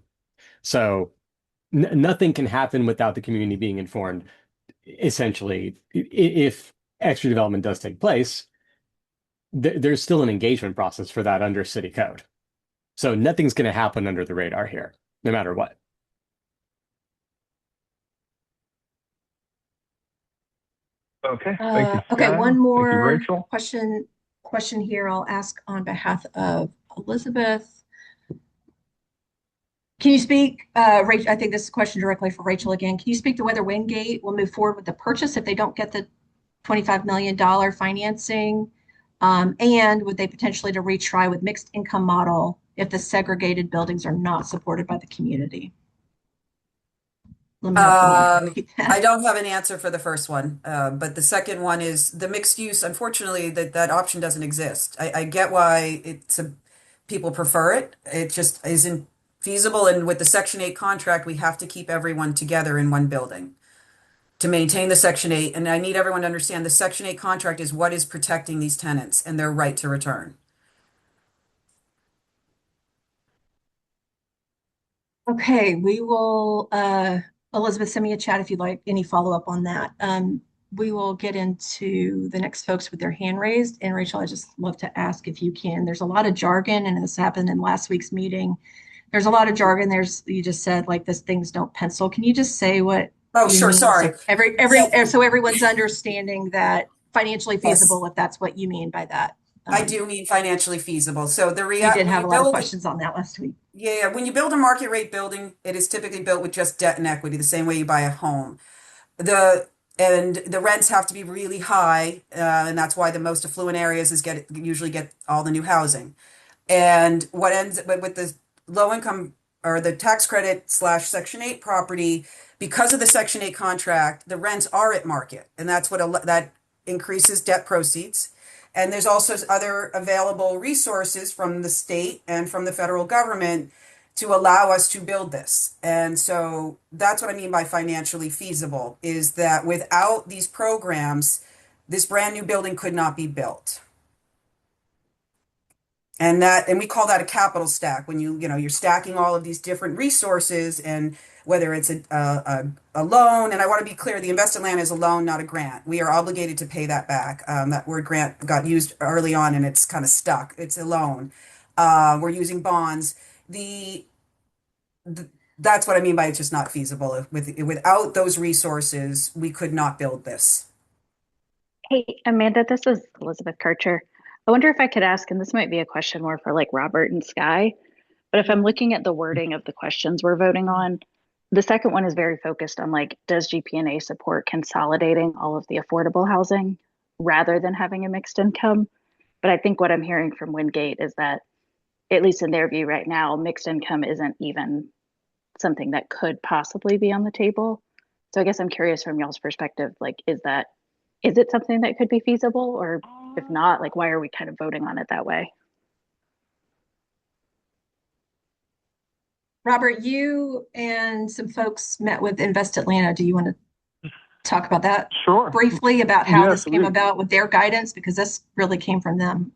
So nothing can happen without the community being informed. Essentially, if extra development does take place, there's still an engagement process for that under city code. So nothing's going to happen under the radar here, no matter what. Okay, thank you, Sky. Okay, one more Thank you, Rachel. question. question here I'll ask on behalf of Elizabeth. Can you speak, Rachel, I think this is a question directly for Rachel again. Can you speak to whether Wingate will move forward with the purchase if they don't get the $25 million financing? And would they potentially to retry with mixed income model if the segregated buildings are not supported by the community? Let me know if you want to repeat that. I don't have an answer for the first one, but the second one is the mixed use. Unfortunately, that option doesn't exist. I get why people prefer it. It just isn't feasible. And with the Section 8 contract, we have to keep everyone together in one building to maintain the Section 8. And I need everyone to understand the Section 8 contract is what is protecting these tenants and their right to return. Okay, we will, Elizabeth, send me a chat if you'd like any follow-up on that. We will get into the next folks with their hand raised. And Rachel, I just love to ask if you can. There's a lot of jargon, and this happened in last week's meeting. There's a lot of jargon. You just said like this things don't pencil. Can you just say what Oh, you sure. mean? Sorry. So everyone's understanding that financially feasible, if that's what you mean by that. I do mean financially feasible. So You did have a lot of questions on that last week. Yeah, when you build a market rate building, it is typically built with just debt and equity, the same way you buy a home. The rents have to be really high, and that's why the most affluent areas usually get all the new housing. And but with the low income or the tax credit / Section 8 property, because of the Section 8 contract, the rents are at market, and that's that increases debt proceeds. And there's also other available resources from the state and from the federal government to allow us to build this. And so that's what I mean by financially feasible, is that without these programs, this brand new building could not be built. And we call that a capital stack, when you're stacking all of these different resources, and whether it's a loan, and I want to be clear, the invested land is a loan, not a grant. We are obligated to pay that back. That word grant got used early on and it's kind of stuck. It's a loan. We're using bonds. That's what I mean by it's just not feasible. Without those resources, we could not build this. Hey, Amanda, this is Elizabeth Karcher. I wonder if I could ask, and this might be a question more for like Robert and Sky, but if I'm looking at the wording of the questions we're voting on, the second one is very focused on like, does GPNA support consolidating all of the affordable housing rather than having a mixed income? But I think what I'm hearing from Wingate is that, at least in their view right now, mixed income isn't even something that could possibly be on the table. So I guess I'm curious from y'all's perspective, like, is it something that could be feasible? Or if not, like, why are we kind of voting on it that way? Robert, you and some folks met with Invest Atlanta. Do you want to talk about that Sure. briefly, about how Yes, this came about with their guidance? Because this really came from them.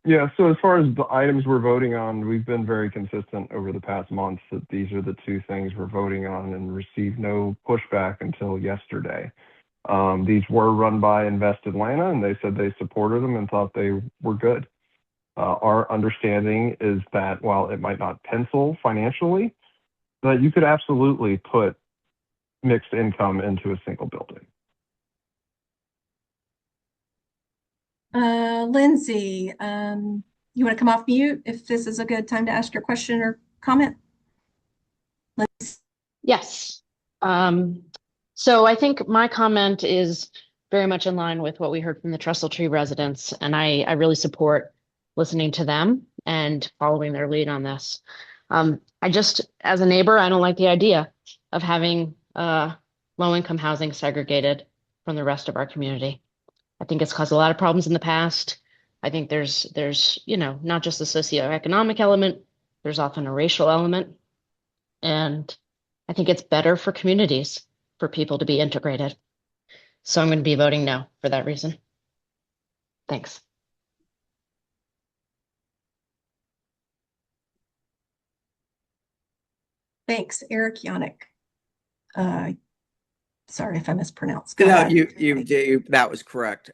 Yeah, so as far as the items we're voting on, we've been very consistent over the past months that these are the two things we're voting on, and received no pushback until yesterday. These were run by Invest Atlanta, and they said they supported them and thought they were good. Our understanding is that while it might not pencil financially, that you could absolutely put mixed income into a single building. Lindsay, you want to come off mute if this is a good time to ask your question or comment? Yes. So I think my comment is very much in line with what we heard from the Trestletree residents, and I really support listening to them and following their lead on this. I just, as a neighbor, I don't like the idea of having low-income housing segregated from the rest of our community. I think it's caused a lot of problems in the past. I think there's not just a socioeconomic element, there's often a racial element. And I think it's better for communities for people to be integrated. So I'm going to be voting no for that reason. Thanks. Thanks, Eric Yannick. Sorry if I mispronounced. Go ahead. That was correct.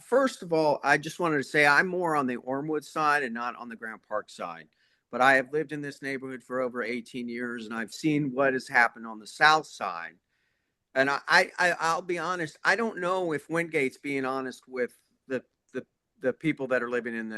First of all, I just wanted to say I'm more on the Ormwood side and not on the Grant Park side. But I have lived in this neighborhood for over 18 years, and I've seen what has happened on the south side. And I'll be honest, I don't know if Wingate's being honest with the the the people that are living in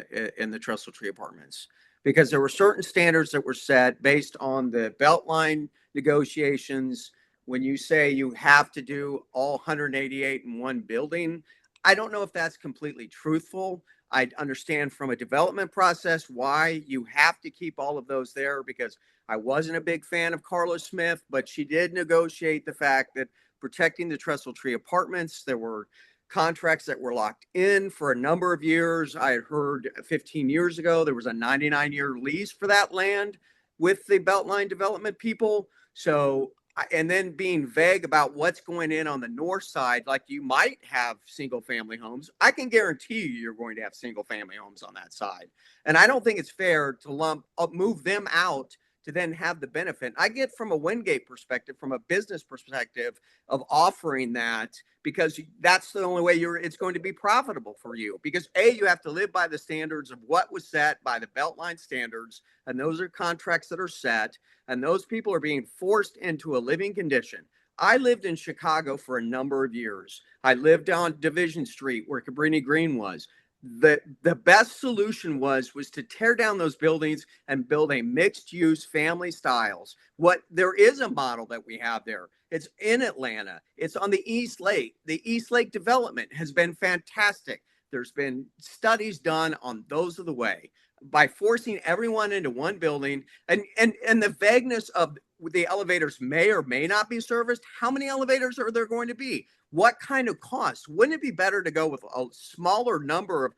the Trestletree apartments, because there were certain standards that were set based on the Beltline negotiations. When you say you have to do all 188 in one building, I don't know if that's completely truthful. I understand from a development process why you have to keep all of those there, because I wasn't a big fan of Carla Smith, but she did negotiate the fact that protecting the Trestletree apartments, there were contracts that were locked in for a number of years. I had heard 15 years ago there was a 99-year lease for that land with the Beltline development people. So, and then being vague about what's going in on the north side, like you might have single family homes. I can guarantee you're going to have single family homes on that side. And I don't think it's fair to move them out to then have the benefit. I get from a Wingate perspective, from a business perspective, of offering that, because that's the only way it's going to be profitable for you. Because you have to live by the standards of what was set by the Beltline standards, and those are contracts that are set, and those people are being forced into a living condition. I lived in Chicago for a number of years. I lived on Division Street where Cabrini Green was. The best solution was to tear down those buildings and build a mixed use family styles. What there is a model that we have there. It's in Atlanta. It's on the East Lake. The East Lake development has been fantastic. There's been studies done on those of the way by forcing everyone into one building, and the vagueness of the elevators may or may not be serviced. How many elevators are there going to be? What kind of cost? Wouldn't it be better to go with a smaller number of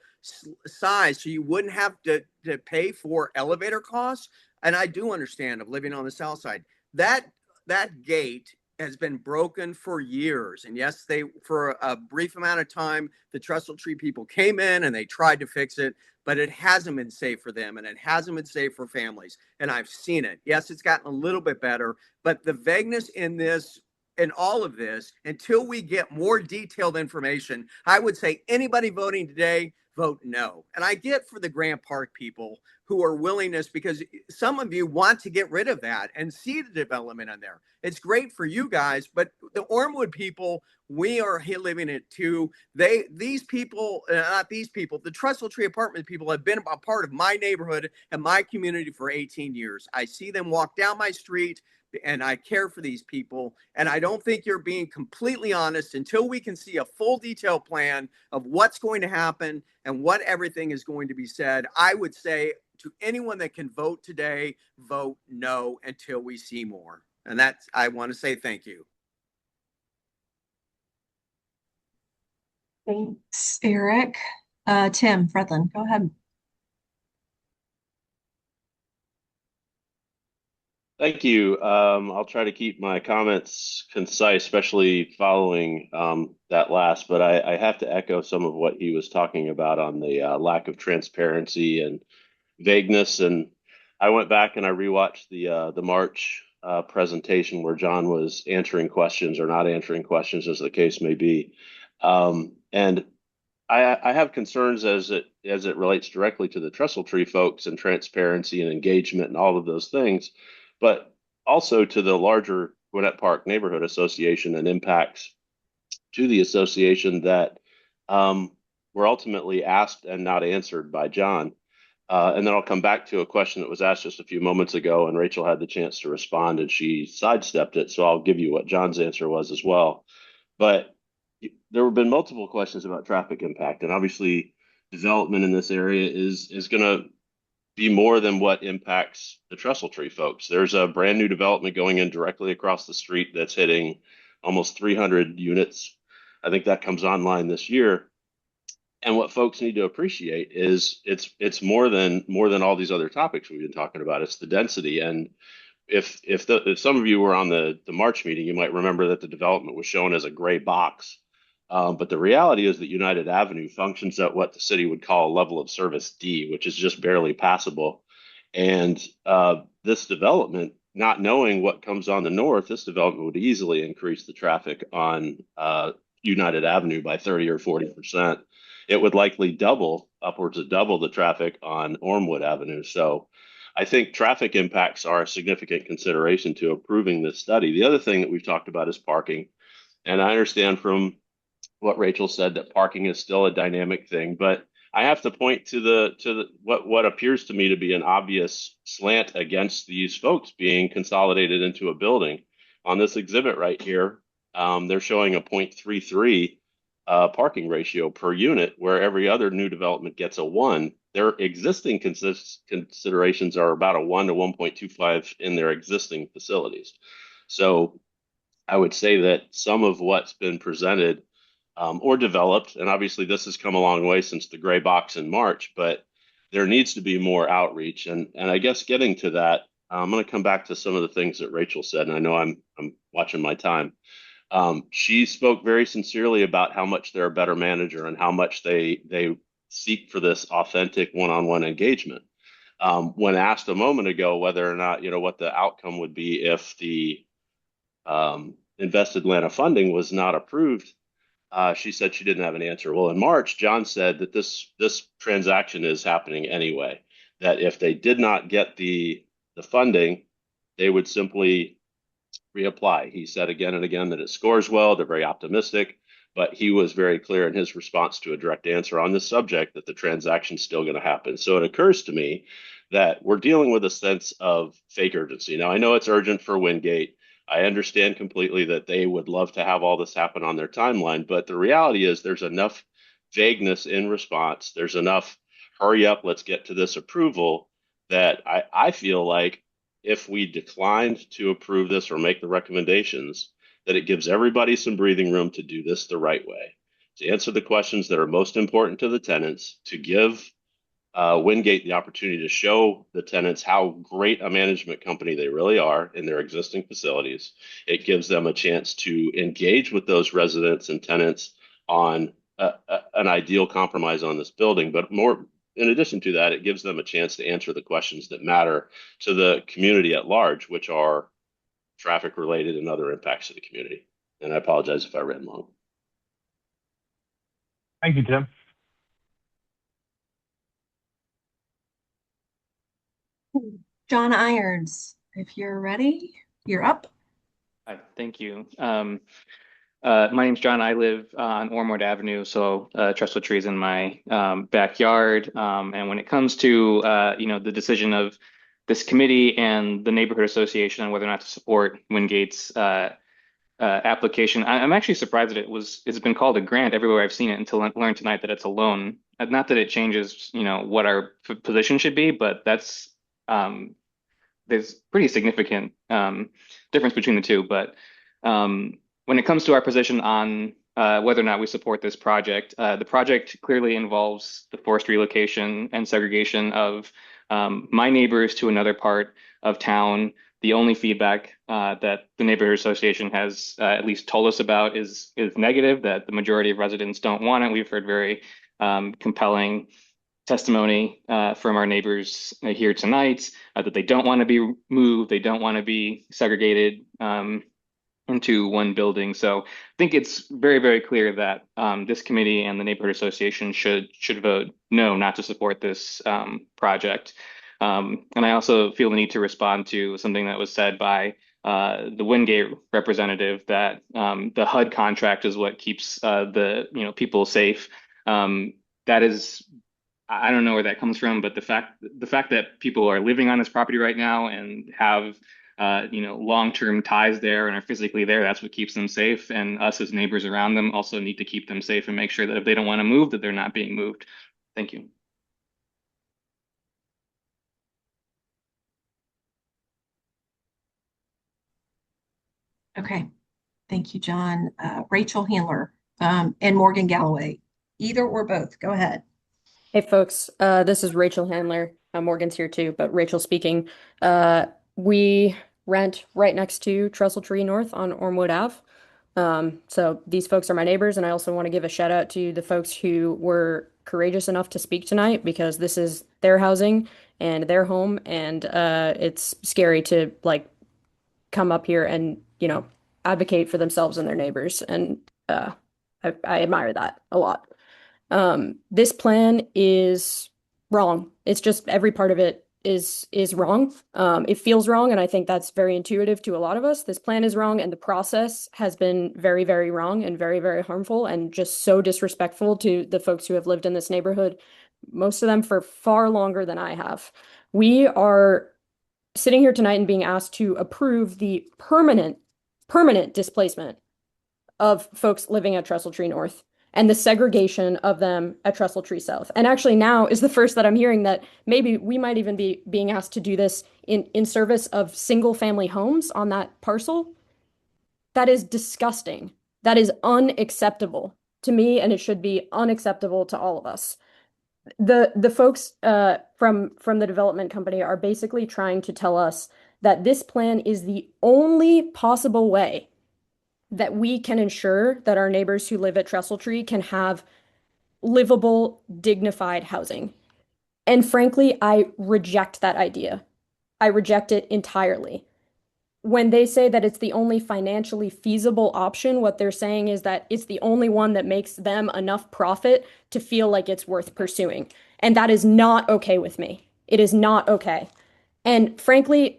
size so you wouldn't have to pay for elevator costs? And I do understand of living on the south side. That gate has been broken for years. And yes, for a brief amount of time, the Trestletree people came in and they tried to fix it, but it hasn't been safe for them and it hasn't been safe for families. And I've seen it. Yes, it's gotten a little bit better, but the vagueness in all of this, until we get more detailed information, I would say anybody voting today, vote no. And I get for the Grant Park people who are willingness, because some of you want to get rid of that and see the development in there. It's great for you guys, but the Ormwood people, we are living it too. These people, not these people, the Trestletree apartment people have been a part of my neighborhood and my community for 18 years. I see them walk down my street, and I care for these people. And I don't think you're being completely honest until we can see a full detailed plan of what's going to happen and what everything is going to be said. I would say to anyone that can vote today, vote no until we see more. And I want to say thank you. Thanks, Eric. Tim Fredlin, go ahead. Thank you. I'll try to keep my comments concise, especially following that last, but I have to echo some of what he was talking about on the lack of transparency and vagueness. And I went back and I rewatched the March presentation where John was answering questions or not answering questions, as the case may be. And I have concerns as it relates directly to the Trestletree folks and transparency and engagement and all of those things, but also to the larger Gwinnett Park Neighborhood Association and impacts to the association that were ultimately asked and not answered by John. And then I'll come back to a question that was asked just a few moments ago, and Rachel had the chance to respond and she sidestepped it. So I'll give you what John's answer was as well. But there have been multiple questions about traffic impact, and obviously development in this area is going to be more than what impacts the Trestletree folks. There's a brand new development going in directly across the street that's hitting almost 300 units. I think that comes online this year. And what folks need to appreciate is it's more than all these other topics we've been talking about. It's the density. And if some of you were on the March meeting, you might remember that the development was shown as a gray box. But the reality is that United Avenue functions at what the city would call a level of service D, which is just barely passable. And this development, not knowing what comes on the north, this development would easily increase the traffic on United Avenue by 30 or 40%. It would likely upwards of double the traffic on Ormwood Avenue. So I think traffic impacts are a significant consideration to approving this study. The other thing that we've talked about is parking. And I understand from what Rachel said that parking is still a dynamic thing, but I have to point to what appears to me to be an obvious slant against these folks being consolidated into a building. On this exhibit right here, they're showing a 0.33 parking ratio per unit, where every other new development gets a 1. Their existing considerations are about a 1 to 1.25 in their existing facilities. So I would say that some of what's been presented or developed, and obviously this has come a long way since the gray box in March, but there needs to be more outreach. And I guess getting to that, I'm going to come back to some of the things that Rachel said, and I know I'm watching my time. She spoke very sincerely about how much they're a better manager and how much they seek for this authentic one-on-one engagement. When asked a moment ago whether or not, what the outcome would be if the Invest Atlanta funding was not approved, she said she didn't have an answer. Well, in March, John said that this transaction is happening anyway. That if they did not get the funding, they would simply reapply. He said again and again that it scores well. They're very optimistic, but he was very clear in his response to a direct answer on this subject that the transaction's still going to happen. So it occurs to me that we're dealing with a sense of fake urgency. Now, I know it's urgent for Wingate. I understand completely that they would love to have all this happen on their timeline, but the reality is there's enough vagueness in response. There's enough hurry up, let's get to this approval that I feel like if we declined to approve this or make the recommendations, that it gives everybody some breathing room to do this the right way, to answer the questions that are most important to the tenants, to give Wingate the opportunity to show the tenants how great a management company they really are in their existing facilities. It gives them a chance to engage with those residents and tenants on an ideal compromise on this building, but more, in addition to that, it gives them a chance to answer the questions that matter to the community at large, which are traffic related and other impacts to the community. And I apologize if I ran long. Thank you, Tim. John Irons, if you're ready, you're up. Hi, thank you. My name's John. I live on Ormwood Avenue, so Trestletree is in my backyard. And when it comes to the decision of this committee and the neighborhood association on whether or not to support Wingate's application, I'm actually surprised that it's been called a grant everywhere I've seen it until I learned tonight that it's a loan. Not that it changes, what our position should be, but that's there's pretty significant difference between the two. But when it comes to our position on whether or not we support this project, the project clearly involves the forced relocation and segregation of my neighbors to another part of town. The only feedback that the neighborhood association has at least told us about is negative, that the majority of residents don't want it. We've heard very compelling testimony from our neighbors here tonight that they don't want to be moved, they don't want to be segregated into one building. So I think it's very, very clear that this committee and the neighborhood association should vote no, not to support this project. And I also feel the need to respond to something that was said by the Wingate representative, that the HUD contract is what keeps the people safe. That is, I don't know where that comes from, but the fact that people are living on this property right now and have long-term ties there and are physically there, that's what keeps them safe. And us as neighbors around them also need to keep them safe and make sure that if they don't want to move, that they're not being moved. Thank you. Okay, thank you, John. Rachel Handler and Morgan Galloway, either or both. Go ahead. Hey folks, this is Rachel Handler. Morgan's here too, but Rachel speaking. We rent right next to Trestletree North on Ormwood Ave. So these folks are my neighbors, and I also want to give a shout out to the folks who were courageous enough to speak tonight, because this is their housing and their home, and it's scary to come up here and advocate for themselves and their neighbors, and I admire that a lot. This plan is wrong. It's just every part of it is wrong. It feels wrong, and I think that's very intuitive to a lot of us. This plan is wrong, and the process has been very, very wrong and very, very harmful and just so disrespectful to the folks who have lived in this neighborhood, most of them for far longer than I have. We are sitting here tonight and being asked to approve the permanent displacement of folks living at Trestletree North and the segregation of them at Trestletree South. And actually now is the first that I'm hearing that maybe we might even be being asked to do this in service of single family homes on that parcel. That is disgusting. That is unacceptable to me, and it should be unacceptable to all of us. The folks from the development company are basically trying to tell us that this plan is the only possible way that we can ensure that our neighbors who live at Trestletree can have livable, dignified housing. And frankly, I reject that idea. I reject it entirely. When they say that it's the only financially feasible option, what they're saying is that it's the only one that makes them enough profit to feel like it's worth pursuing. And that is not okay with me. It is not okay. And frankly,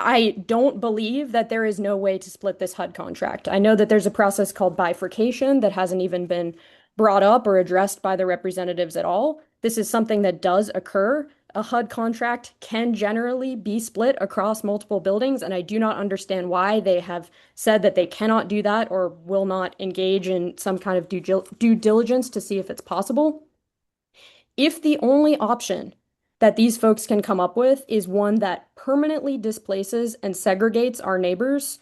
I don't believe that there is no way to split this HUD contract. I know that there's a process called bifurcation that hasn't even been brought up or addressed by the representatives at all. This is something that does occur. A HUD contract can generally be split across multiple buildings, and I do not understand why they have said that they cannot do that or will not engage in some kind of due diligence to see if it's possible. If the only option that these folks can come up with is one that permanently displaces and segregates our neighbors,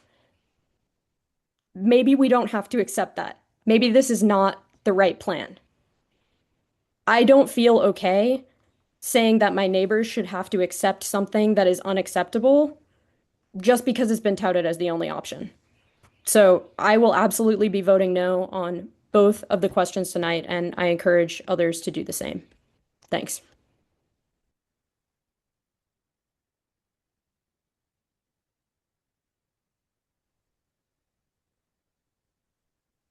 maybe we don't have to accept that. Maybe this is not the right plan. I don't feel okay saying that my neighbors should have to accept something that is unacceptable just because it's been touted as the only option. So I will absolutely be voting no on both of the questions tonight, and I encourage others to do the same. Thanks.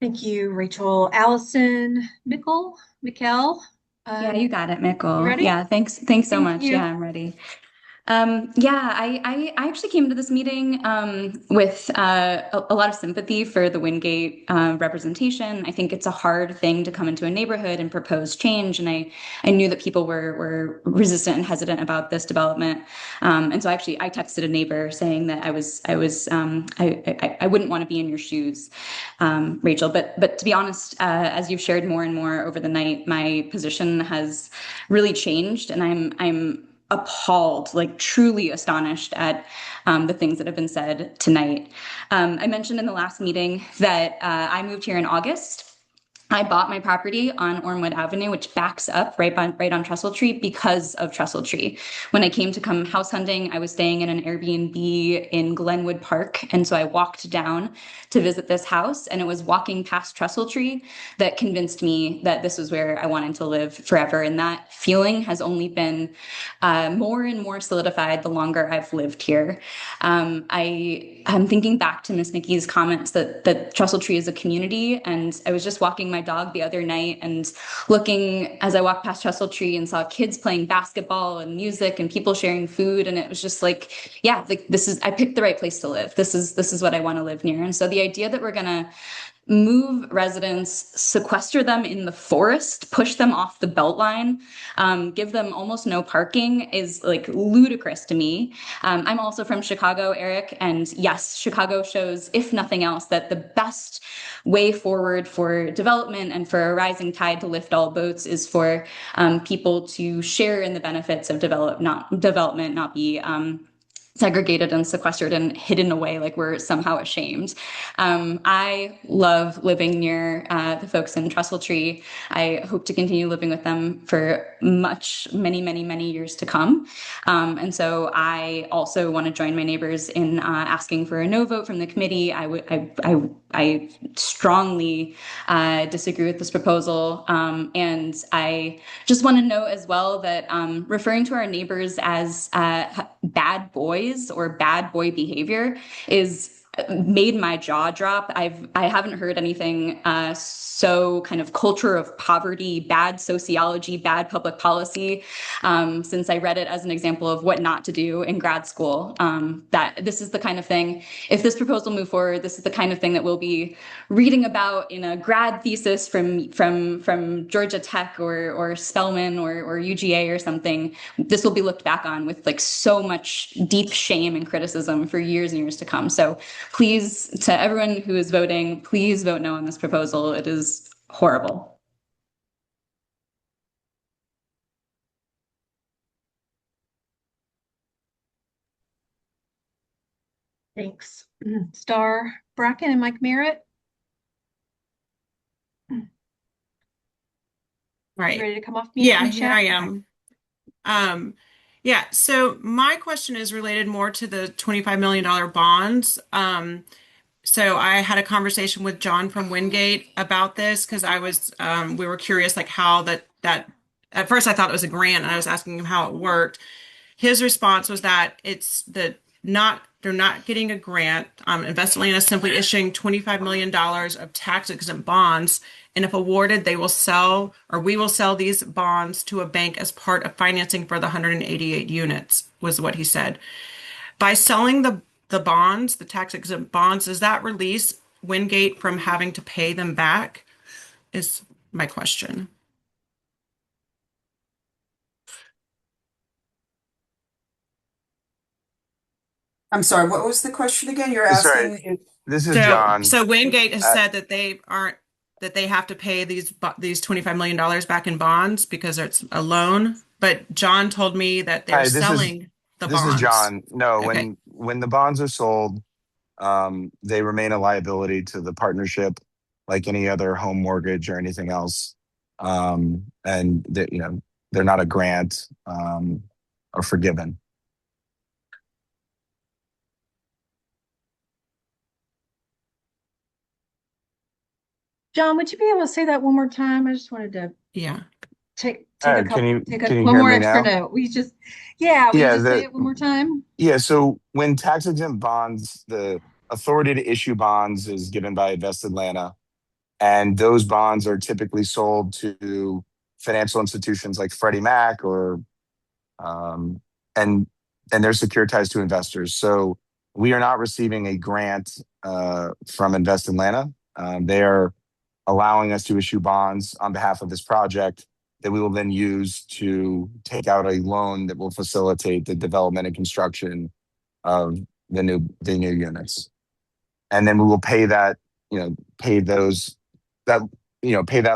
Thank you, Rachel. Allison Mikkel? Yeah, you got it, Mikkel. You ready? Yeah, thanks so Thank much. you. Yeah, I'm ready. I actually came to this meeting with a lot of sympathy for the Wingate representation. I think it's a hard thing to come into a neighborhood and propose change, and I knew that people were resistant and hesitant about this development. And so I texted a neighbor saying that I wouldn't want to be in your shoes, Rachel. But to be honest, as you've shared more and more over the night, my position has really changed, and I'm appalled, like truly astonished at the things that have been said tonight. I mentioned in the last meeting that I moved here in August. I bought my property on Ormwood Avenue, which backs up right on Trestletree because of Trestletree. When I came to come house hunting, I was staying in an Airbnb in Glenwood Park. And so I walked down to visit this house, and it was walking past Trestletree that convinced me that this was where I wanted to live forever. And that feeling has only been more and more solidified the longer I've lived here. I'm thinking back to Miss Nikki's comments that Trestletree is a community, and I was just walking my dog the other night and looking as I walked past Trestletree and saw kids playing basketball and music and people sharing food, and it was just like, yeah, like I picked the right place to live. This is what I want to live near. And so the idea that we're gonna move residents, sequester them in the forest, push them off the Beltline, give them almost no parking is like ludicrous to me. I'm also from Chicago, Eric, and yes, Chicago shows, if nothing else, that the best way forward for development and for a rising tide to lift all boats is for people to share in the benefits of development, not be segregated and sequestered and hidden away like we're somehow ashamed. I love living near the folks in Trestletree. I hope to continue living with them for many years to come. And so I also want to join my neighbors in asking for a no vote from the committee. I strongly disagree with this proposal. And I just want to note as well that referring to our neighbors as bad boys or bad boy behavior is made my jaw drop. I haven't heard anything so kind of culture of poverty, bad sociology, bad public policy since I read it as an example of what not to do in grad school. That this is the kind of thing, if this proposal move forward, this is the kind of thing that we'll be reading about in a grad thesis from Georgia Tech or Spelman or UGA or something. This will be looked back on with like so much deep shame and criticism for years and years to come. So please, to everyone who is voting, please vote no on this proposal. It is horrible. Thanks. Star Bracken and Mike Merritt. Right. You ready to come off mute? Yeah, here I am. Yeah, so my question is related more to the $25 million bonds. So I had a conversation with John from Wingate about this because we were curious like how that at first I thought it was a grant and I was asking him how it worked. His response was that they're not getting a grant. Investment is simply issuing $25 million of tax exempt bonds. And if awarded, we will sell these bonds to a bank as part of financing for the 188 units, was what he said. By selling the bonds, the tax exempt bonds, does that release Wingate from having to pay them back? Is my question. I'm sorry, what was the question again? You're asking. Sorry, this is John. So Wingate has said that they have to pay these $25 million back in bonds because it's a loan. But John told me that they're selling the bonds. This is John. No, Okay. when the bonds are sold, they remain a liability to the partnership, like any other home mortgage or anything else. And they're not a grant or forgiven. John, would you be able to say that one more time? I just wanted to take a couple, one more extra note. Will you just say it one more time? Yeah, so when tax exempt bonds, the authority to issue bonds is given by Invest Atlanta, and those bonds are typically sold to financial institutions like Freddie Mac and they're securitized to investors. So we are not receiving a grant from Invest Atlanta. They are allowing us to issue bonds on behalf of this project that we will then use to take out a loan that will facilitate the development and construction of the new units. And then we will pay that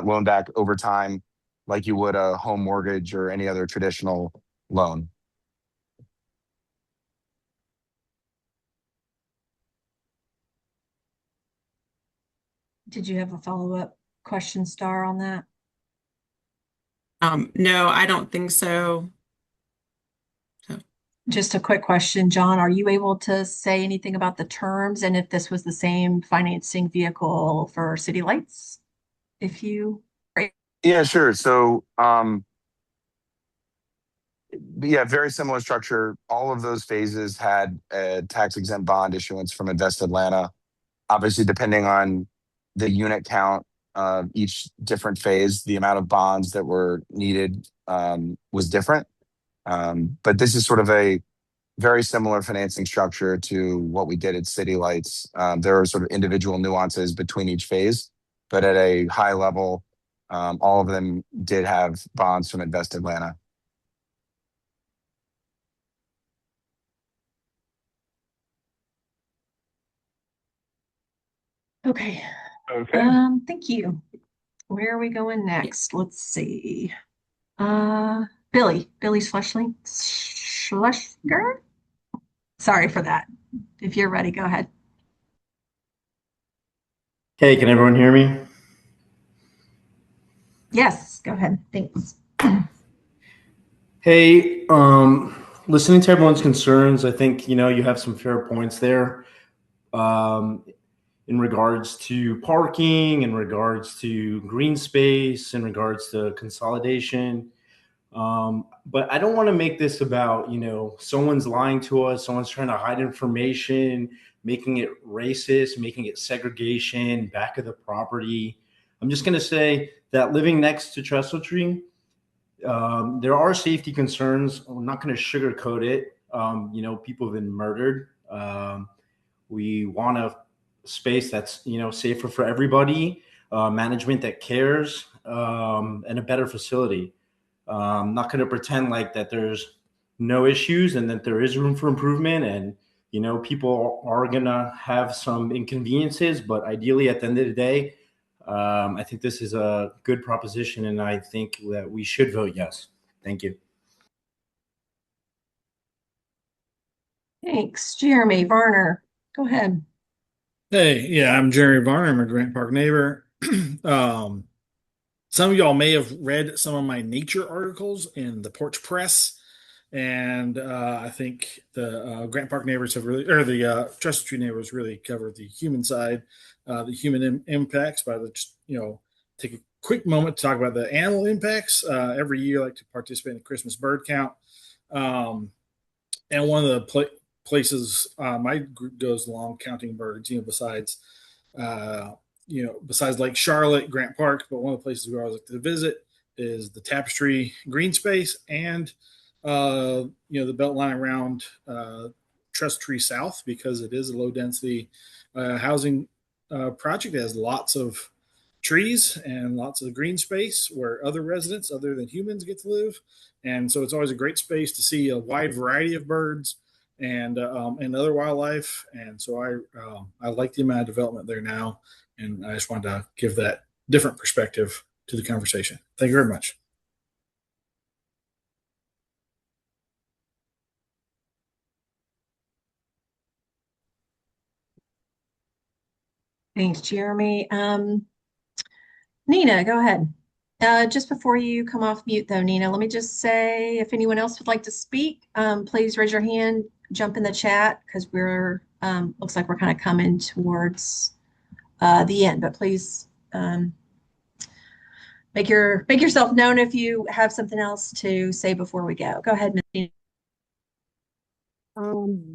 loan back over time like you would a home mortgage or any other traditional loan. Did you have a follow-up question, Star, on that? No, I don't think so. Just a quick question, John. Are you able to say anything about the terms and if this was the same financing vehicle for City Lights? Yeah, sure. So, very similar structure. All of those phases had a tax exempt bond issuance from Invest Atlanta. Obviously, depending on the unit count of each different phase, the amount of bonds that were needed was different. But this is sort of a very similar financing structure to what we did at City Lights. There are sort of individual nuances between each phase, but at a high level, all of them did have bonds from Invest Atlanta. Okay. Thank you. Where are we going next? Let's see. Billy Schlesinger. Sorry for that. If you're ready, go ahead. Hey, can everyone hear me? Yes, go ahead. Thanks. Hey, listening to everyone's concerns, I think, you have some fair points there. In regards to parking, in regards to green space, in regards to consolidation. But I don't want to make this about, someone's lying to us, someone's trying to hide information, making it racist, making it segregation, back of the property. I'm just going to say that living next to Trestletree, there are safety concerns. I'm not going to sugarcoat it. People have been murdered. We want a space that's safer for everybody, management that cares, and a better facility. I'm not going to pretend like that there's no issues and that there is room for improvement. And people are going to have some inconveniences, but ideally, at the end of the day, I think this is a good proposition, and I think that we should vote yes. Thank you. Thanks. Jeremy Varner, go ahead. Hey, yeah, I'm Jeremy Varner. I'm a Grant Park neighbor. Some of y'all may have read some of my nature articles in the Porch Press, and I think the Grant Park neighbors have really, or the Trestletree neighbors really covered the human side, the human impacts. But I'll just take a quick moment to talk about the animal impacts. Every year, I like to participate in the Christmas bird count, and one of the places my group goes along counting birds. Uh, besides Lake Charlotte, Grant Park, but one of the places we always like to visit is the Tapestry Green Space and the belt line around Trestletree South, because it is a low density housing project. It has lots of trees and lots of green space where other residents other than humans get to live, and so it's always a great space to see a wide variety of birds and other wildlife. And so I like the amount of development there now, and I just wanted to give that different perspective to the conversation. Thank you very much. Thanks, Jeremy. Nina, go ahead. Just before you come off mute, though, Nina, let me just say if anyone else would like to speak, please raise your hand, jump in the chat, because we're looks like we're kind of coming towards the end. But please make yourself known if you have something else to say before we go. Go ahead, Ms. Nina.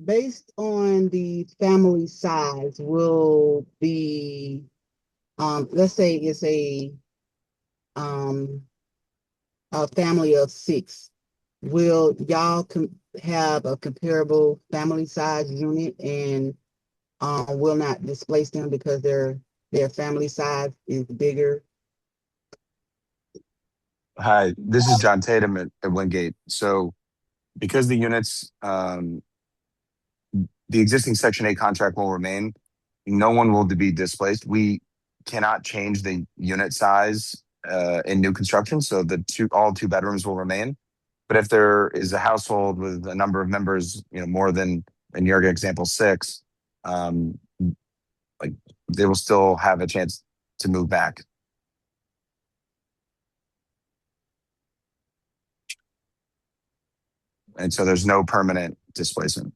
Based on the family size, will be let's say it's a family of 6. Will y'all have a comparable family size unit and will not displace them because their family size is bigger? Hi, this is John Tatum at Wingate. So because the units, the existing Section 8 contract will remain, no one will be displaced. We cannot change the unit size in new construction, so all 2 bedrooms will remain. But if there is a household with a number of members, more than, in your example, 6, like they will still have a chance to move back. And so there's no permanent displacement.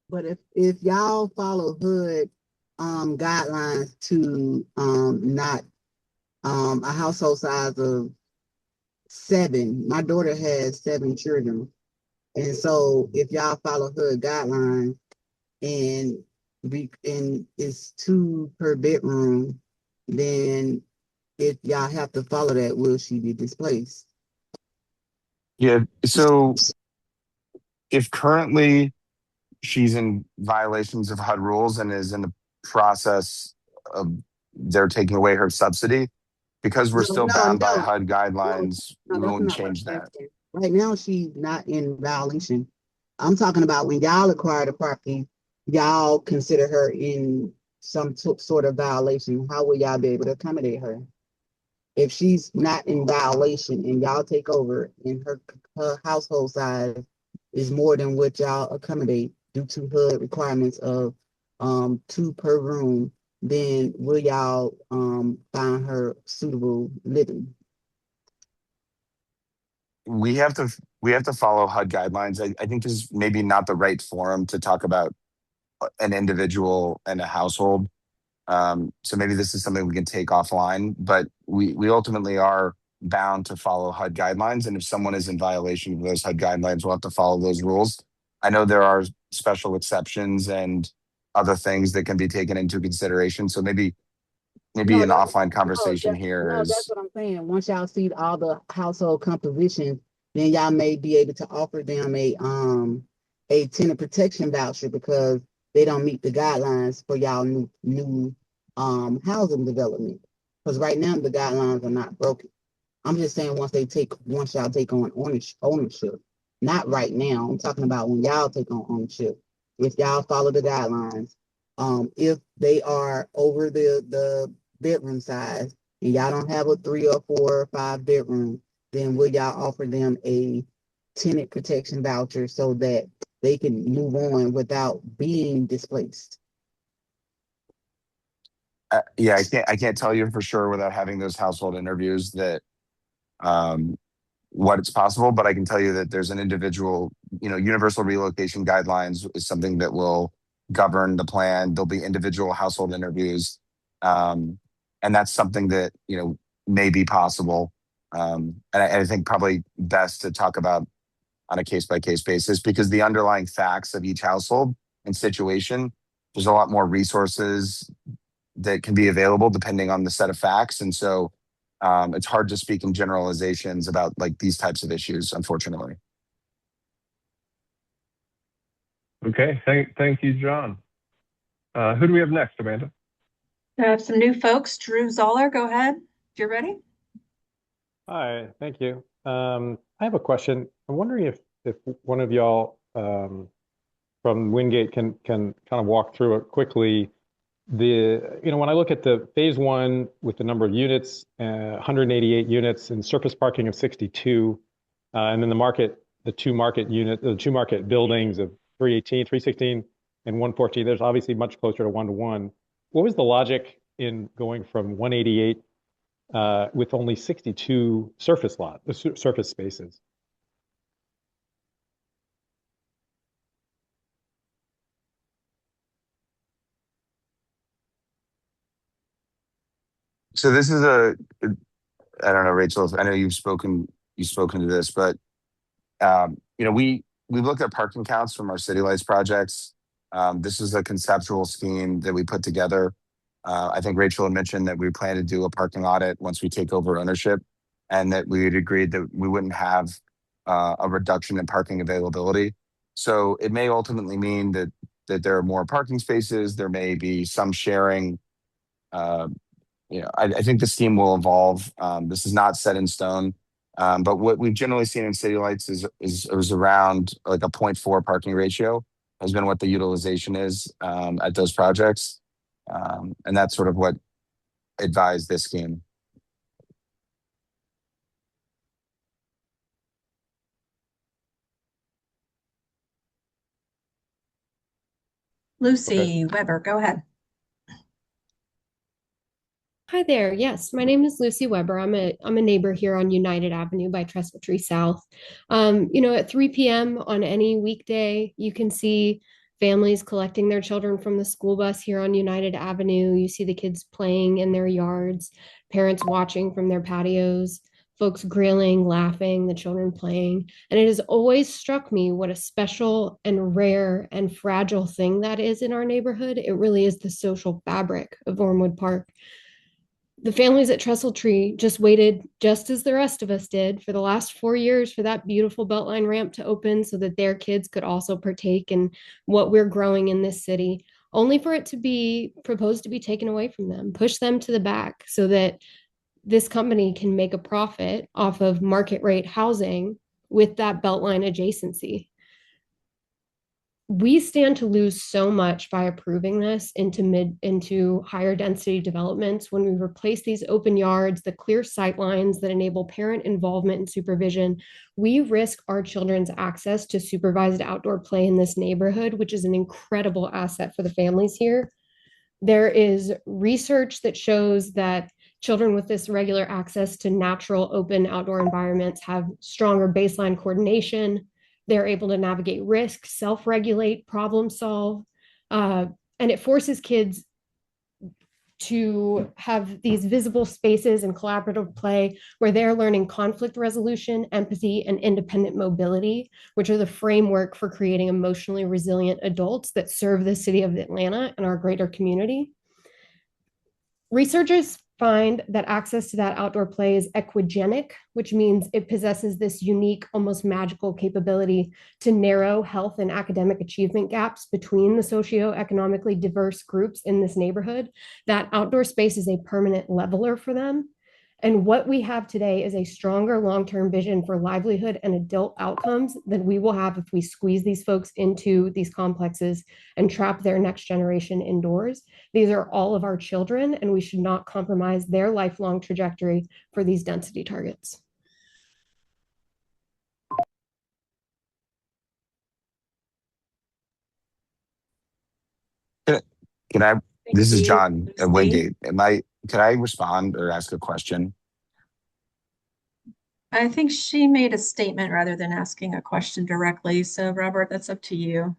But if y'all follow HUD guidelines to not a household size of 7, my daughter has 7 children, and so if y'all follow HUD guidelines and it's 2 per bedroom, then if y'all have to follow that, will she be displaced? Yeah. So if currently she's in violations of HUD rules and is in the process of they're taking away her subsidy, because we're still bound by HUD guidelines, we won't change that. Right now, she's not in violation. I'm talking about when y'all acquire the property, y'all consider her in some sort of violation. How will y'all be able to accommodate her? If she's not in violation and y'all take over and her household size is more than what y'all accommodate due to HUD requirements of 2 per room, then will y'all find her suitable living? We have to follow HUD guidelines. I think this is maybe not the right forum to talk about an individual and a household. So maybe this is something we can take offline, but we ultimately are bound to follow HUD guidelines. And if someone is in violation of those HUD guidelines, we'll have to follow those rules. I know there are special exceptions and other things that can be taken into consideration. So maybe an offline conversation here that's is, what I'm saying. Once y'all see all the household composition, then y'all may be able to offer them a tenant protection voucher because they don't meet the guidelines for y'all new housing development. Because right now the guidelines are not broken. I'm just saying once y'all take on ownership, not right now. I'm talking about when y'all take on ownership. If y'all follow the guidelines, if they are over the bedroom size and y'all don't have a 3 or 4 or 5 bedroom, then will y'all offer them a tenant protection voucher so that they can move on without being displaced? yeah, I can't tell you for sure without having those household interviews that what it's possible, but I can tell you that there's an individual, universal relocation guidelines is something that will govern the plan. There'll be individual household interviews. And that's something that, may be possible. And I think probably best to talk about on a case by case basis because the underlying facts of each household and situation, there's a lot more resources that can be available depending on the set of facts. And so it's hard to speak in generalizations about like these types of issues, unfortunately. Okay, thank you, John. Who do we have next, Amanda? I have some new folks. Drew Zoller, go ahead if you're ready. Hi, thank you. I have a question. I'm wondering if one of y'all from Wingate can kind of walk through it quickly. When I look at the phase one with the number of units, 188 units and surface parking of 62, and then the two market buildings of 318, 316, and 114, there's obviously much closer to 1-to-1. What was the logic in going from 188 with only 62 surface spaces? So this is I don't know, Rachel, I know you've spoken to this, but we looked at parking counts from our City Lights projects. This is a conceptual scheme that we put together. I think Rachel had mentioned that we plan to do a parking audit once we take over ownership, and that we had agreed that we wouldn't have a reduction in parking availability. So it may ultimately mean that there are more parking spaces. There may be some sharing. I think the scheme will evolve. This is not set in stone. But what we've generally seen in City Lights is around like a 0.4 parking ratio has been what the utilization is at those projects. And that's sort of what advised this scheme. Lucy Weber, go ahead. Hi there. Yes, my name is Lucy Weber. I'm a neighbor here on United Avenue by Trestletree South. At 3 p.m. on any weekday, you can see families collecting their children from the school bus here on United Avenue. You see the kids playing in their yards, parents watching from their patios, folks grilling, laughing, the children playing. And it has always struck me what a special and rare and fragile thing that is in our neighborhood. It really is the social fabric of Ormwood Park. The families at Trestletree just waited, just as the rest of us did, for the last 4 years for that beautiful Beltline ramp to open so that their kids could also partake in what we're growing in this city, only for it to be proposed to be taken away from them, push them to the back so that this company can make a profit off of market rate housing with that Beltline adjacency. We stand to lose so much by approving this into higher density developments when we replace these open yards, the clear sight lines that enable parent involvement and supervision. We risk our children's access to supervised outdoor play in this neighborhood, which is an incredible asset for the families here. There is research that shows that children with this regular access to natural open outdoor environments have stronger baseline coordination. They're able to navigate risk, self-regulate, problem solve, and it forces kids to have these visible spaces and collaborative play where they're learning conflict resolution, empathy, and independent mobility, which are the framework for creating emotionally resilient adults that serve the city of Atlanta and our greater community. Researchers find that access to that outdoor play is equigenic, which means it possesses this unique, almost magical capability to narrow health and academic achievement gaps between the socioeconomically diverse groups in this neighborhood. That outdoor space is a permanent leveler for them. And what we have today is a stronger long-term vision for livelihood and adult outcomes than we will have if we squeeze these folks into these complexes and trap their next generation indoors. These are all of our children, and we should not compromise their lifelong trajectory for these density targets. Can I, this is John at Wingate. Can I respond or ask a question? I think she made a statement rather than asking a question directly. So Robert, that's up to you.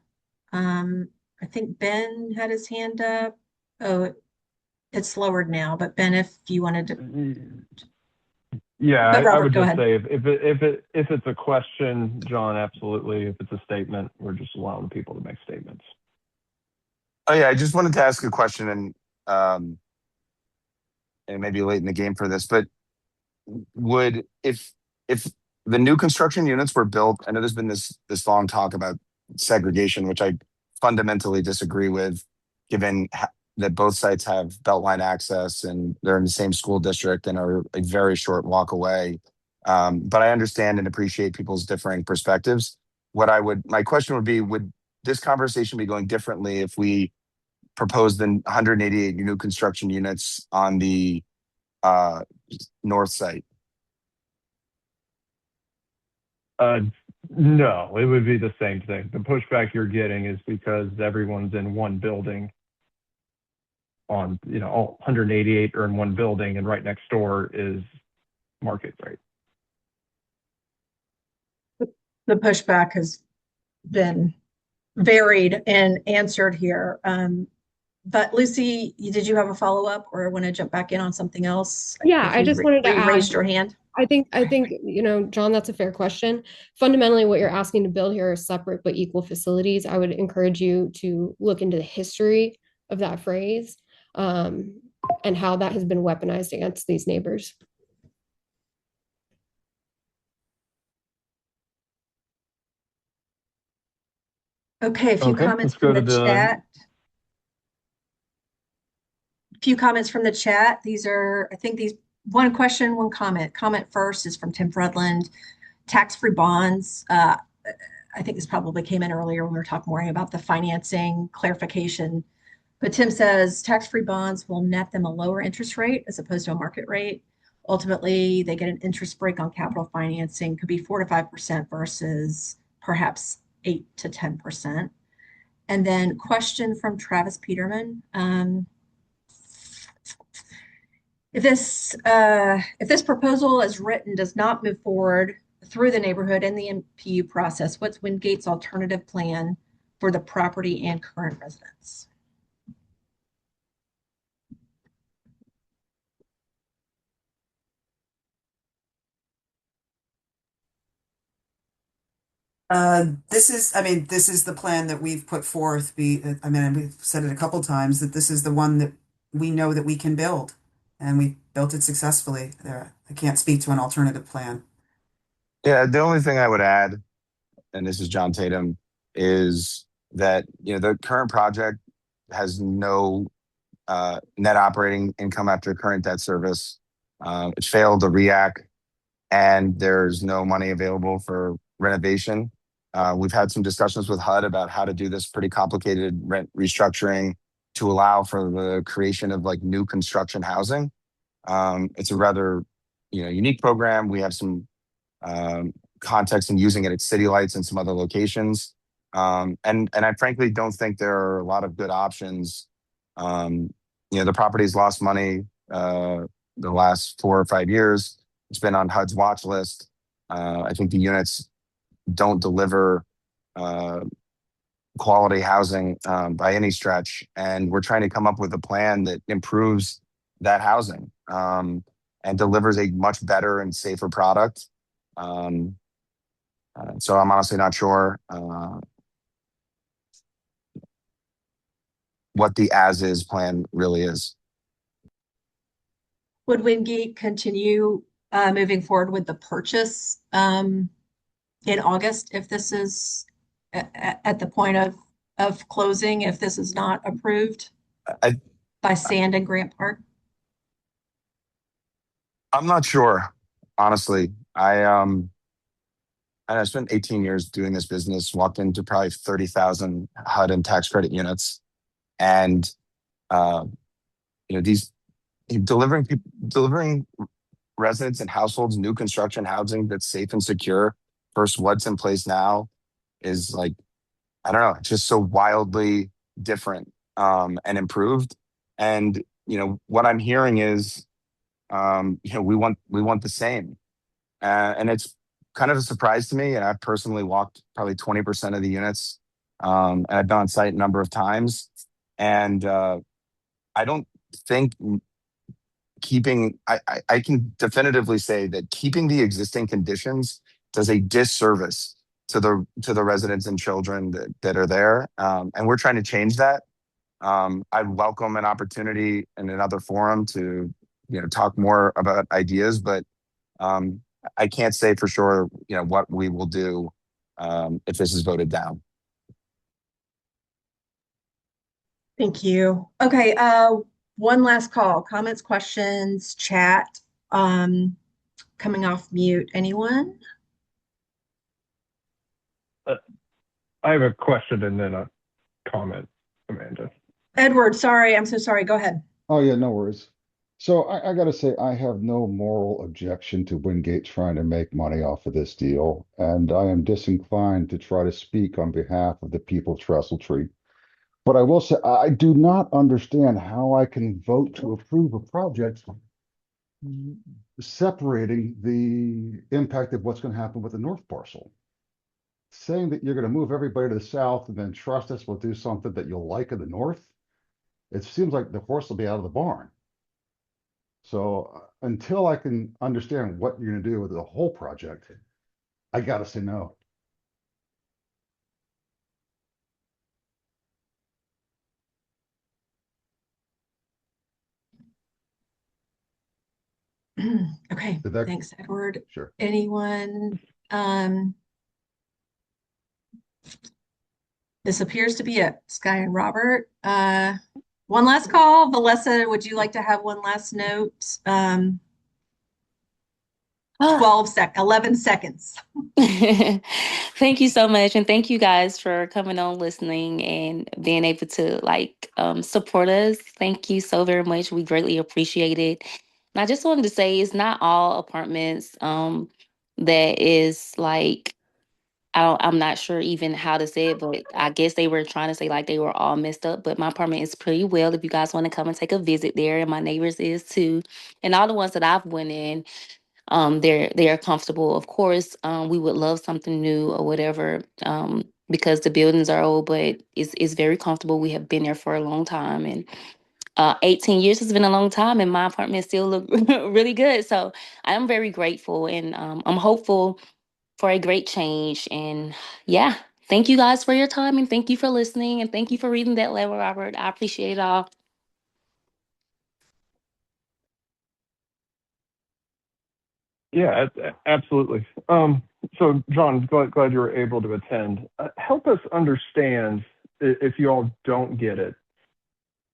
I think Ben had his hand up. Oh, it's lowered now, but Ben, if you wanted to. Yeah, But I Robert, would go just ahead. say if it's a question, John, absolutely. If it's a statement, we're just allowing people to make statements. Oh yeah, I just wanted to ask a question, and maybe late in the game for this, but would if the new construction units were built, I know there's been this long talk about segregation, which I fundamentally disagree with, given that both sites have Beltline access and they're in the same school district and are a very short walk away. But I understand and appreciate people's differing perspectives. My question would be, would this conversation be going differently if we proposed the 188 new construction units on the north site? No, it would be the same thing. The pushback you're getting is because everyone's in one building all 188 are in one building, and right next door is market rate. The pushback has been varied and answered here. But Lucy, did you have a follow-up or want to jump back in on something else? Yeah, I just wanted to add, raised your hand. I think, John, that's a fair question. Fundamentally, what you're asking to build here are separate but equal facilities. I would encourage you to look into the history of that phrase, and how that has been weaponized against these neighbors. Okay, a few comments from the chat. A few comments from the chat. One question, one comment. Comment first is from Tim Fredland. Tax-free bonds. I think this probably came in earlier when we were talking more about the financing clarification. But Tim says tax-free bonds will net them a lower interest rate as opposed to a market rate. Ultimately, they get an interest break on capital financing, could be 4 to 5% versus perhaps 8 to 10%. And then question from Travis Peterman. If this proposal as written does not move forward through the neighborhood and the MPU process, what's Wingate's alternative plan for the property and current residents? This is the plan that we've put forth. We've said it a couple times that this is the one that we know that we can build, and we built it successfully. I can't speak to an alternative plan. Yeah, the only thing I would add, and this is John Tatum, is that the current project has no net operating income after current debt service. It failed the REAC, and there's no money available for renovation. We've had some discussions with HUD about how to do this pretty complicated rent restructuring to allow for the creation of new construction housing. It's a rather unique program. We have some context in using it at City Lights and some other locations. And I frankly don't think there are a lot of good options. The property's lost money the last 4 or 5 years. It's been on HUD's watch list. I think the units don't deliver quality housing by any stretch, and we're trying to come up with a plan that improves that housing and delivers a much better and safer product. So I'm honestly not sure what the as-is plan really is. Would Wingate continue moving forward with the purchase in August if this is at the point of closing, if this is not approved by Sand and Grant Park? I'm not sure, honestly. I spent 18 years doing this business, walked into probably 30,000 HUD and tax credit units. And, these delivering residents and households new construction housing that's safe and secure versus what's in place now is like, I don't know, it's just so wildly different and improved. And, what I'm hearing is, we want the same. And it's kind of a surprise to me. And I've personally walked probably 20% of the units. And I've been on site a number of times. And I don't think I can definitively say that keeping the existing conditions does a disservice to the residents and children that are there. And we're trying to change that. I'd welcome an opportunity in another forum to, talk more about ideas, but I can't say for sure, what we will do if this is voted down. Thank you. Okay, one last call. Comments, questions, chat. Coming off mute. Anyone? I have a question and then a comment, Amanda. Edward, sorry. I'm so sorry. Go ahead. Oh, yeah, no worries. So I got to say, I have no moral objection to Wingate trying to make money off of this deal, and I am disinclined to try to speak on behalf of the people of Trestletree. But I will say, I do not understand how I can vote to approve a project separating the impact of what's going to happen with the north parcel. Saying that you're going to move everybody to the south and then trust us will do something that you'll like in the north, it seems like the horse will be out of the barn. So until I can understand what you're going to do with the whole project, I got to say no. Okay, thanks, Edward. Sure. Anyone? This appears to be it. Sky and Robert. One last call. Valessa, would you like to have one last note? 11 seconds. Thank you so much. And thank you guys for coming on, listening, and being able to support us. Thank you so very much. We greatly appreciate it. And I just wanted to say it's not all apartments that is like, I'm not sure even how to say it, but I guess they were trying to say like they were all messed up. But my apartment is pretty well if you guys want to come and take a visit there. And my neighbors is too. And all the ones that I've went in, they are comfortable. Of course, we would love something new or whatever, because the buildings are old, but it's very comfortable. We have been there for a long time, and 18 years has been a long time, and my apartment still look really good. So I'm very grateful, and I'm hopeful for a great change. And yeah, thank you guys for your time, and thank you for listening, and thank you for reading that letter, Robert. I appreciate it all. Yeah, absolutely. So John, glad you were able to attend. Help us understand if you all don't get it,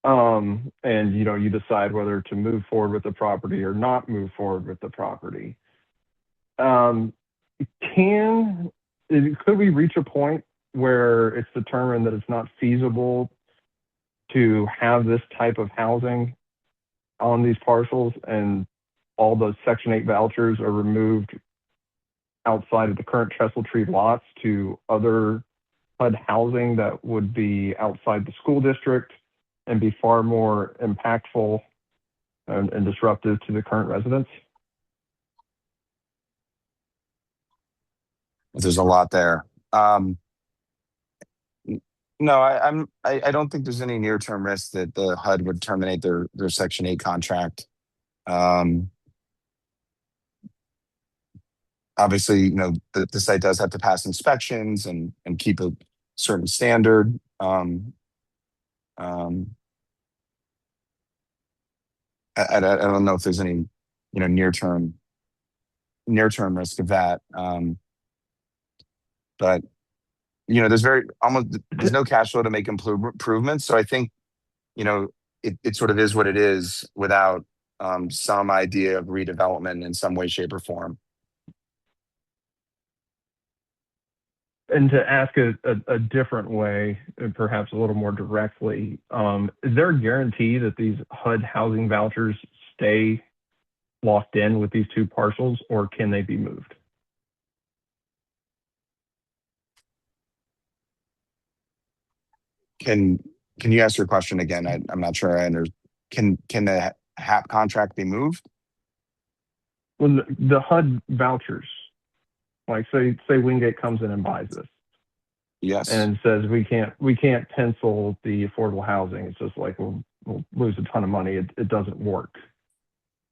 and you decide whether to move forward with the property or not move forward with the property. Could we reach a point where it's determined that it's not feasible to have this type of housing on these parcels, and all those Section 8 vouchers are removed outside of the current Trestletree lots to other HUD housing that would be outside the school district and be far more impactful and disruptive to the current residents? There's a lot there. No, I don't think there's any near-term risk that the HUD would terminate their Section 8 contract. Obviously, the site does have to pass inspections and keep a certain standard. I don't know if there's any, near-term risk of that. But there's no cash flow to make improvements. So I think, it sort of is what it is without some idea of redevelopment in some way, shape, or form. And to ask a different way, and perhaps a little more directly, is there a guarantee that these HUD housing vouchers stay locked in with these two parcels, or can they be moved? Can you ask your question again? I'm not sure I understand. Can the HAP contract be moved? Well, the HUD vouchers, like say Wingate comes in and buys this. Yes. And says we can't pencil the affordable housing. It's just like we'll lose a ton of money. It doesn't work.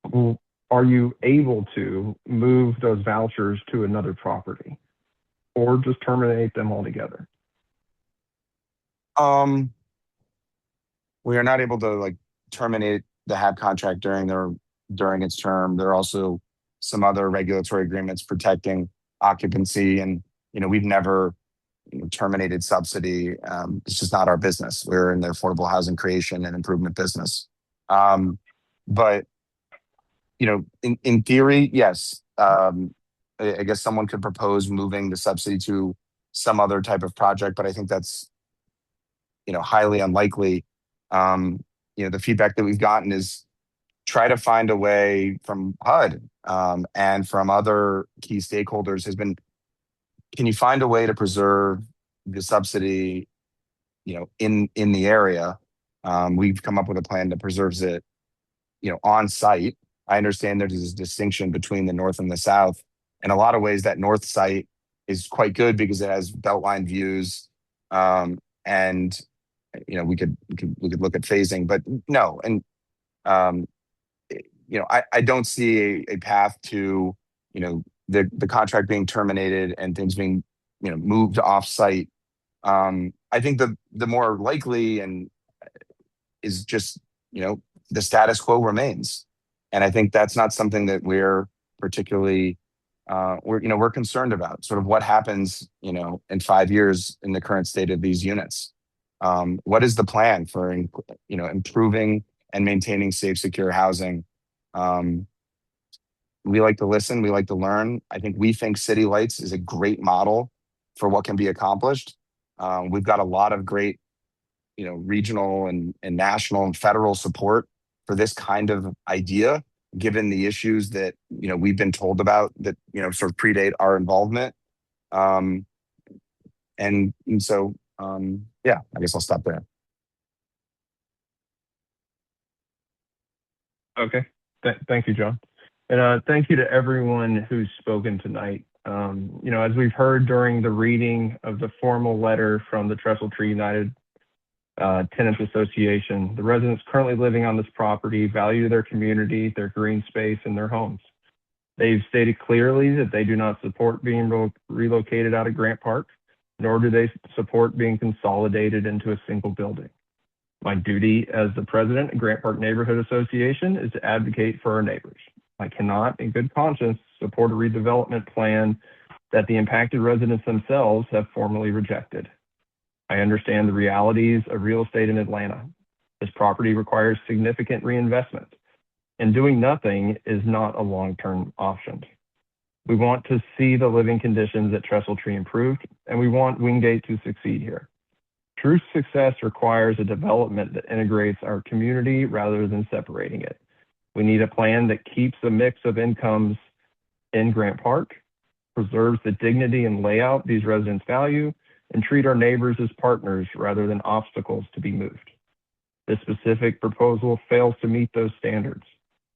Well, are you able to move those vouchers to another property, or just terminate them altogether? We are not able to terminate the HAP contract during its term. There are also some other regulatory agreements protecting occupancy, and we've never terminated subsidy. It's just not our business. We're in the affordable housing creation and improvement business. But in theory, yes. I guess someone could propose moving the subsidy to some other type of project, but I think that's highly unlikely. The feedback that we've gotten is try to find a way from HUD and from other key stakeholders has been, can you find a way to preserve the subsidy, in the area? We've come up with a plan that preserves it, on site. I understand there's this distinction between the north and the south. In a lot of ways, that north site is quite good because it has beltline views, and we could look at phasing, but no. And I don't see a path to the contract being terminated and things being moved off site. I think the more likely and is just the status quo remains, and I think that's not something that we're particularly we're concerned about. Sort of what happens in 5 years in the current state of these units. What is the plan for improving and maintaining safe, secure housing? We like to listen. We like to learn. We think City Lights is a great model for what can be accomplished. We've got a lot of great, regional and national and federal support for this kind of idea, given the issues that, we've been told about that, sort of predate our involvement. And so, yeah, I guess I'll stop there. Okay. Thank you, John. And thank you to everyone who's spoken tonight. As we've heard during the reading of the formal letter from the Trestletree United Tenants Association, the residents currently living on this property value their community, their green space, and their homes. They've stated clearly that they do not support being relocated out of Grant Park, nor do they support being consolidated into a single building. My duty as the president of Grant Park Neighborhood Association is to advocate for our neighbors. I cannot, in good conscience, support a redevelopment plan that the impacted residents themselves have formally rejected. I understand the realities of real estate in Atlanta. This property requires significant reinvestment, and doing nothing is not a long-term option. We want to see the living conditions at Trestletree improved, and we want Wingate to succeed here. True success requires a development that integrates our community rather than separating it. We need a plan that keeps a mix of incomes in Grant Park, preserves the dignity and layout these residents value, and treat our neighbors as partners rather than obstacles to be moved. This specific proposal fails to meet those standards.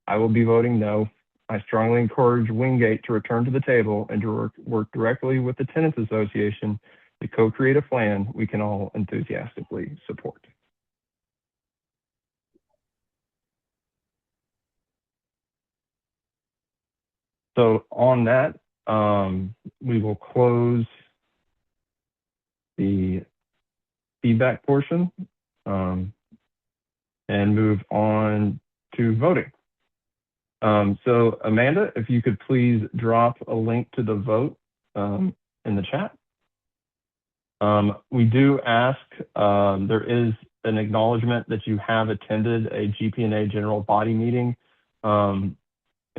I will be voting no. I strongly encourage Wingate to return to the table and to work directly with the Tenants Association to co-create a plan we can all enthusiastically support. So on that, we will close the feedback portion and move on to voting. So Amanda, if you could please drop a link to the vote in the chat. We do ask, there is an acknowledgement that you have attended a GPNA general body meeting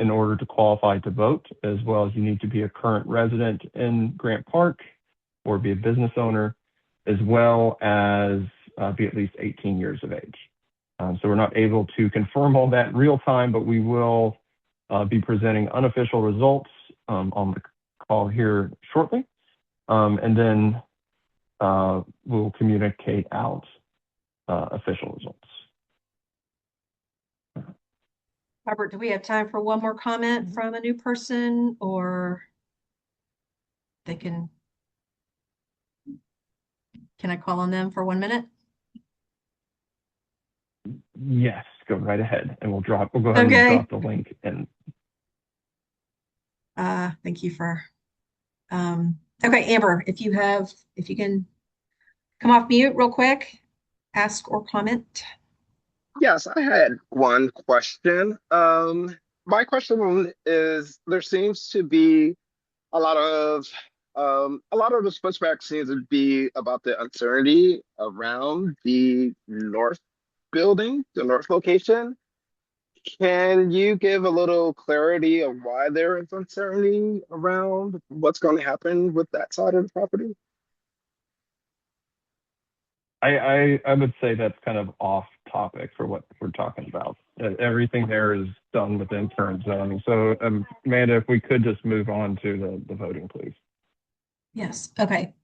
in order to qualify to vote, as well as you need to be a current resident in Grant Park or be a business owner, as well as be at least 18 years of age. So we're not able to confirm all that in real time, but we will be presenting unofficial results on the call here shortly. And then we'll communicate out official results. Robert, do we have time for one more comment from a new person, or can I call on them for 1 minute? Yes, go right ahead, and we'll go ahead and drop the link. And thank you for okay, Amber, if you can come off mute real quick, ask or comment. Yes, I had one question. My question is, there seems to be a lot of the pushback seems to be about the uncertainty around the north building, the north location. Can you give a little clarity of why there is uncertainty around what's going to happen with that side of the property? I would say that's kind of off topic for what we're talking about. Everything there is done within current zoning. So Amanda, if we could just move on to the voting, please. Yes. Okay.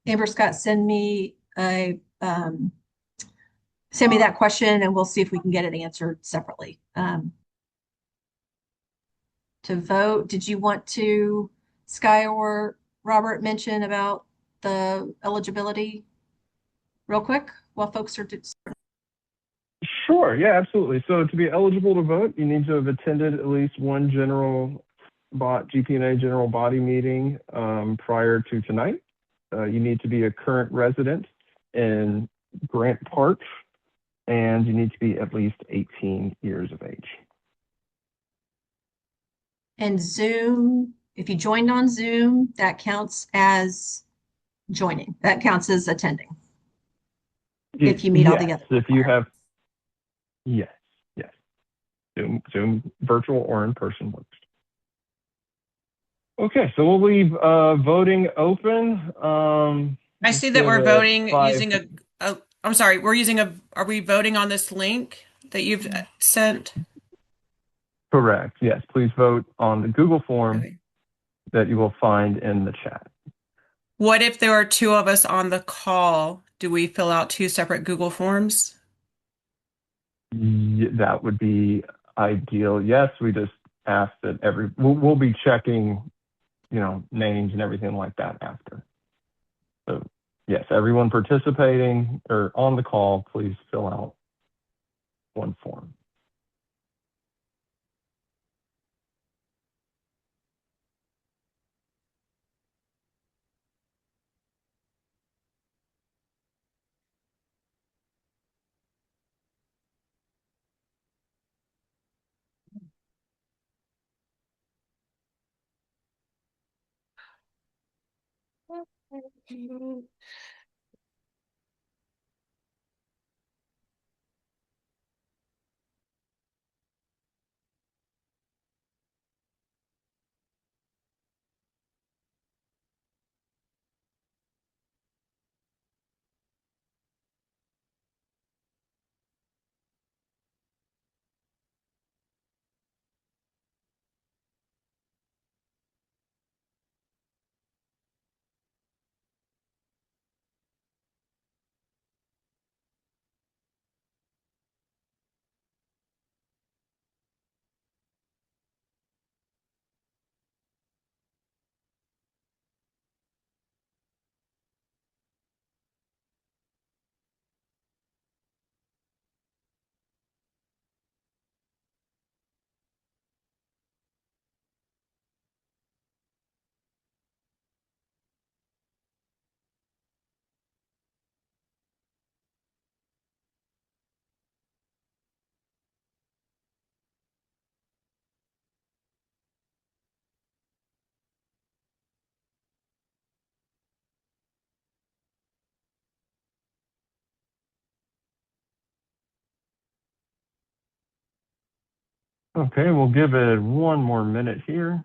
Amber Scott, send me that question and we'll see if we can get it answered separately. To vote, did you want to, Sky or Robert, mention about the eligibility real quick while folks are Sure, yeah, absolutely. So to be eligible to vote, you need to have attended at least one GPNA general body meeting prior to tonight. You need to be a current resident in Grant Park, and you need to be at least 18 years of age. And Zoom, if you joined on Zoom, that counts as joining. That counts as attending. If you meet all the other. If you have, yes. Zoom, virtual or in person works. Okay, so we'll leave voting open. I see that we're voting using I'm sorry, are we voting on this link that you've sent? Correct, yes. Please vote on the Google form that you will find in the chat. What if there are two of us on the call? Do we fill out two separate Google forms? That would be ideal. Yes, we just ask that we'll be checking, names and everything like that after. So yes, everyone participating or on the call, please fill out one form. Okay, we'll give it one more minute here.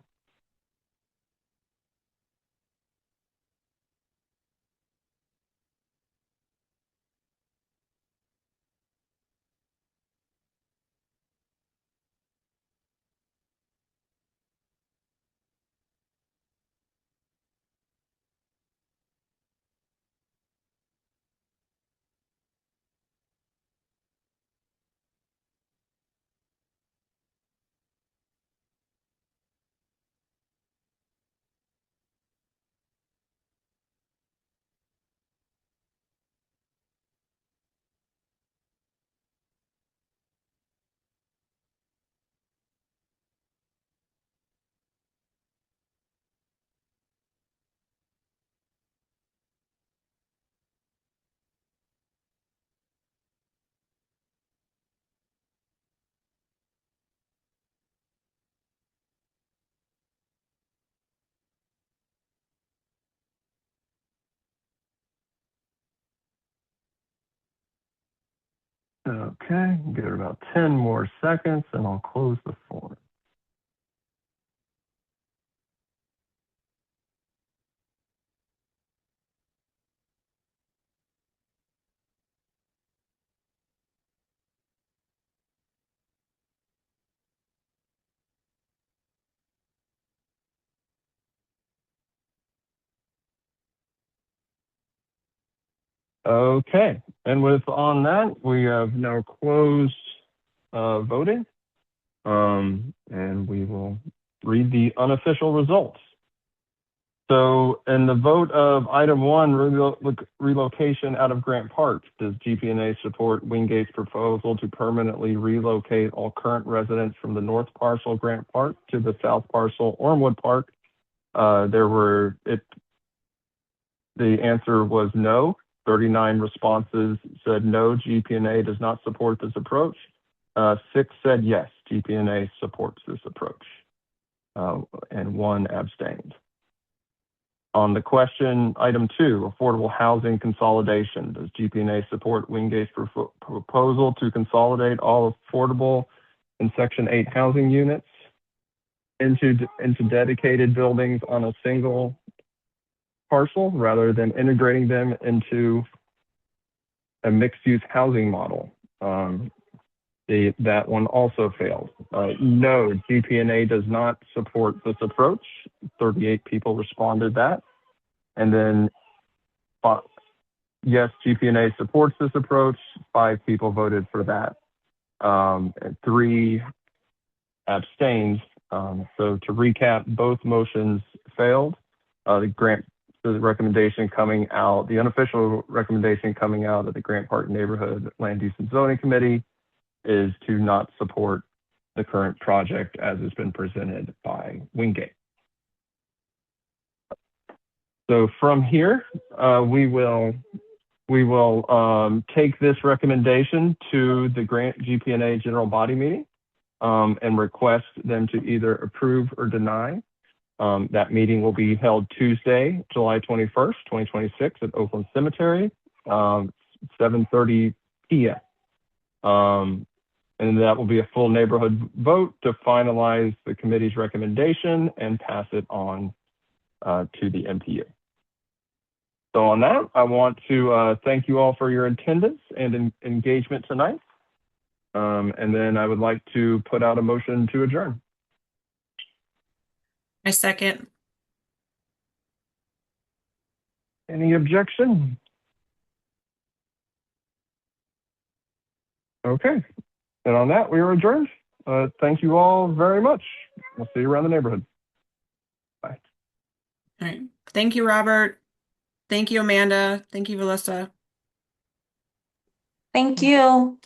Okay, give it about 10 more seconds and I'll close the form. Okay, and with on that, we have now closed voting, and we will read the unofficial results. So in the vote of item 1, relocation out of Grant Park, does GPNA support Wingate's proposal to permanently relocate all current residents from the north parcel Grant Park to the south parcel Ormwood Park? The answer was no. 39 responses said no, GPNA does not support this approach. 6 said yes, GPNA supports this approach, and 1 abstained. On the question, item 2, affordable housing consolidation, does GPNA support Wingate's proposal to consolidate all affordable and Section 8 housing units into dedicated buildings on a single parcel rather than integrating them into a mixed-use housing model? That one also failed. No, GPNA does not support this approach. 38 people responded that. And then, yes, GPNA supports this approach. 5 people voted for that. And 3 abstained. So to recap, both motions failed. The recommendation coming out, the unofficial recommendation coming out of the Grant Park Neighborhood Land Use and Zoning Committee is to not support the current project as has been presented by Wingate. So from here, we will take this recommendation to the GPNA General Body Meeting and request them to either approve or deny. That meeting will be held Tuesday, July 21st, 2026 at Oakland Cemetery, 7:30 p.m. And that will be a full neighborhood vote to finalize the committee's recommendation and pass it on to the MPU. So on that, I want to thank you all for your attendance and engagement tonight. And then I would like to put out a motion to adjourn. I second. Any objection? Okay. And on that, we are adjourned. Thank you all very much. We'll see you around the neighborhood. Bye. All right. Thank you, Robert. Thank you, Amanda. Thank you, Melissa. Thank you.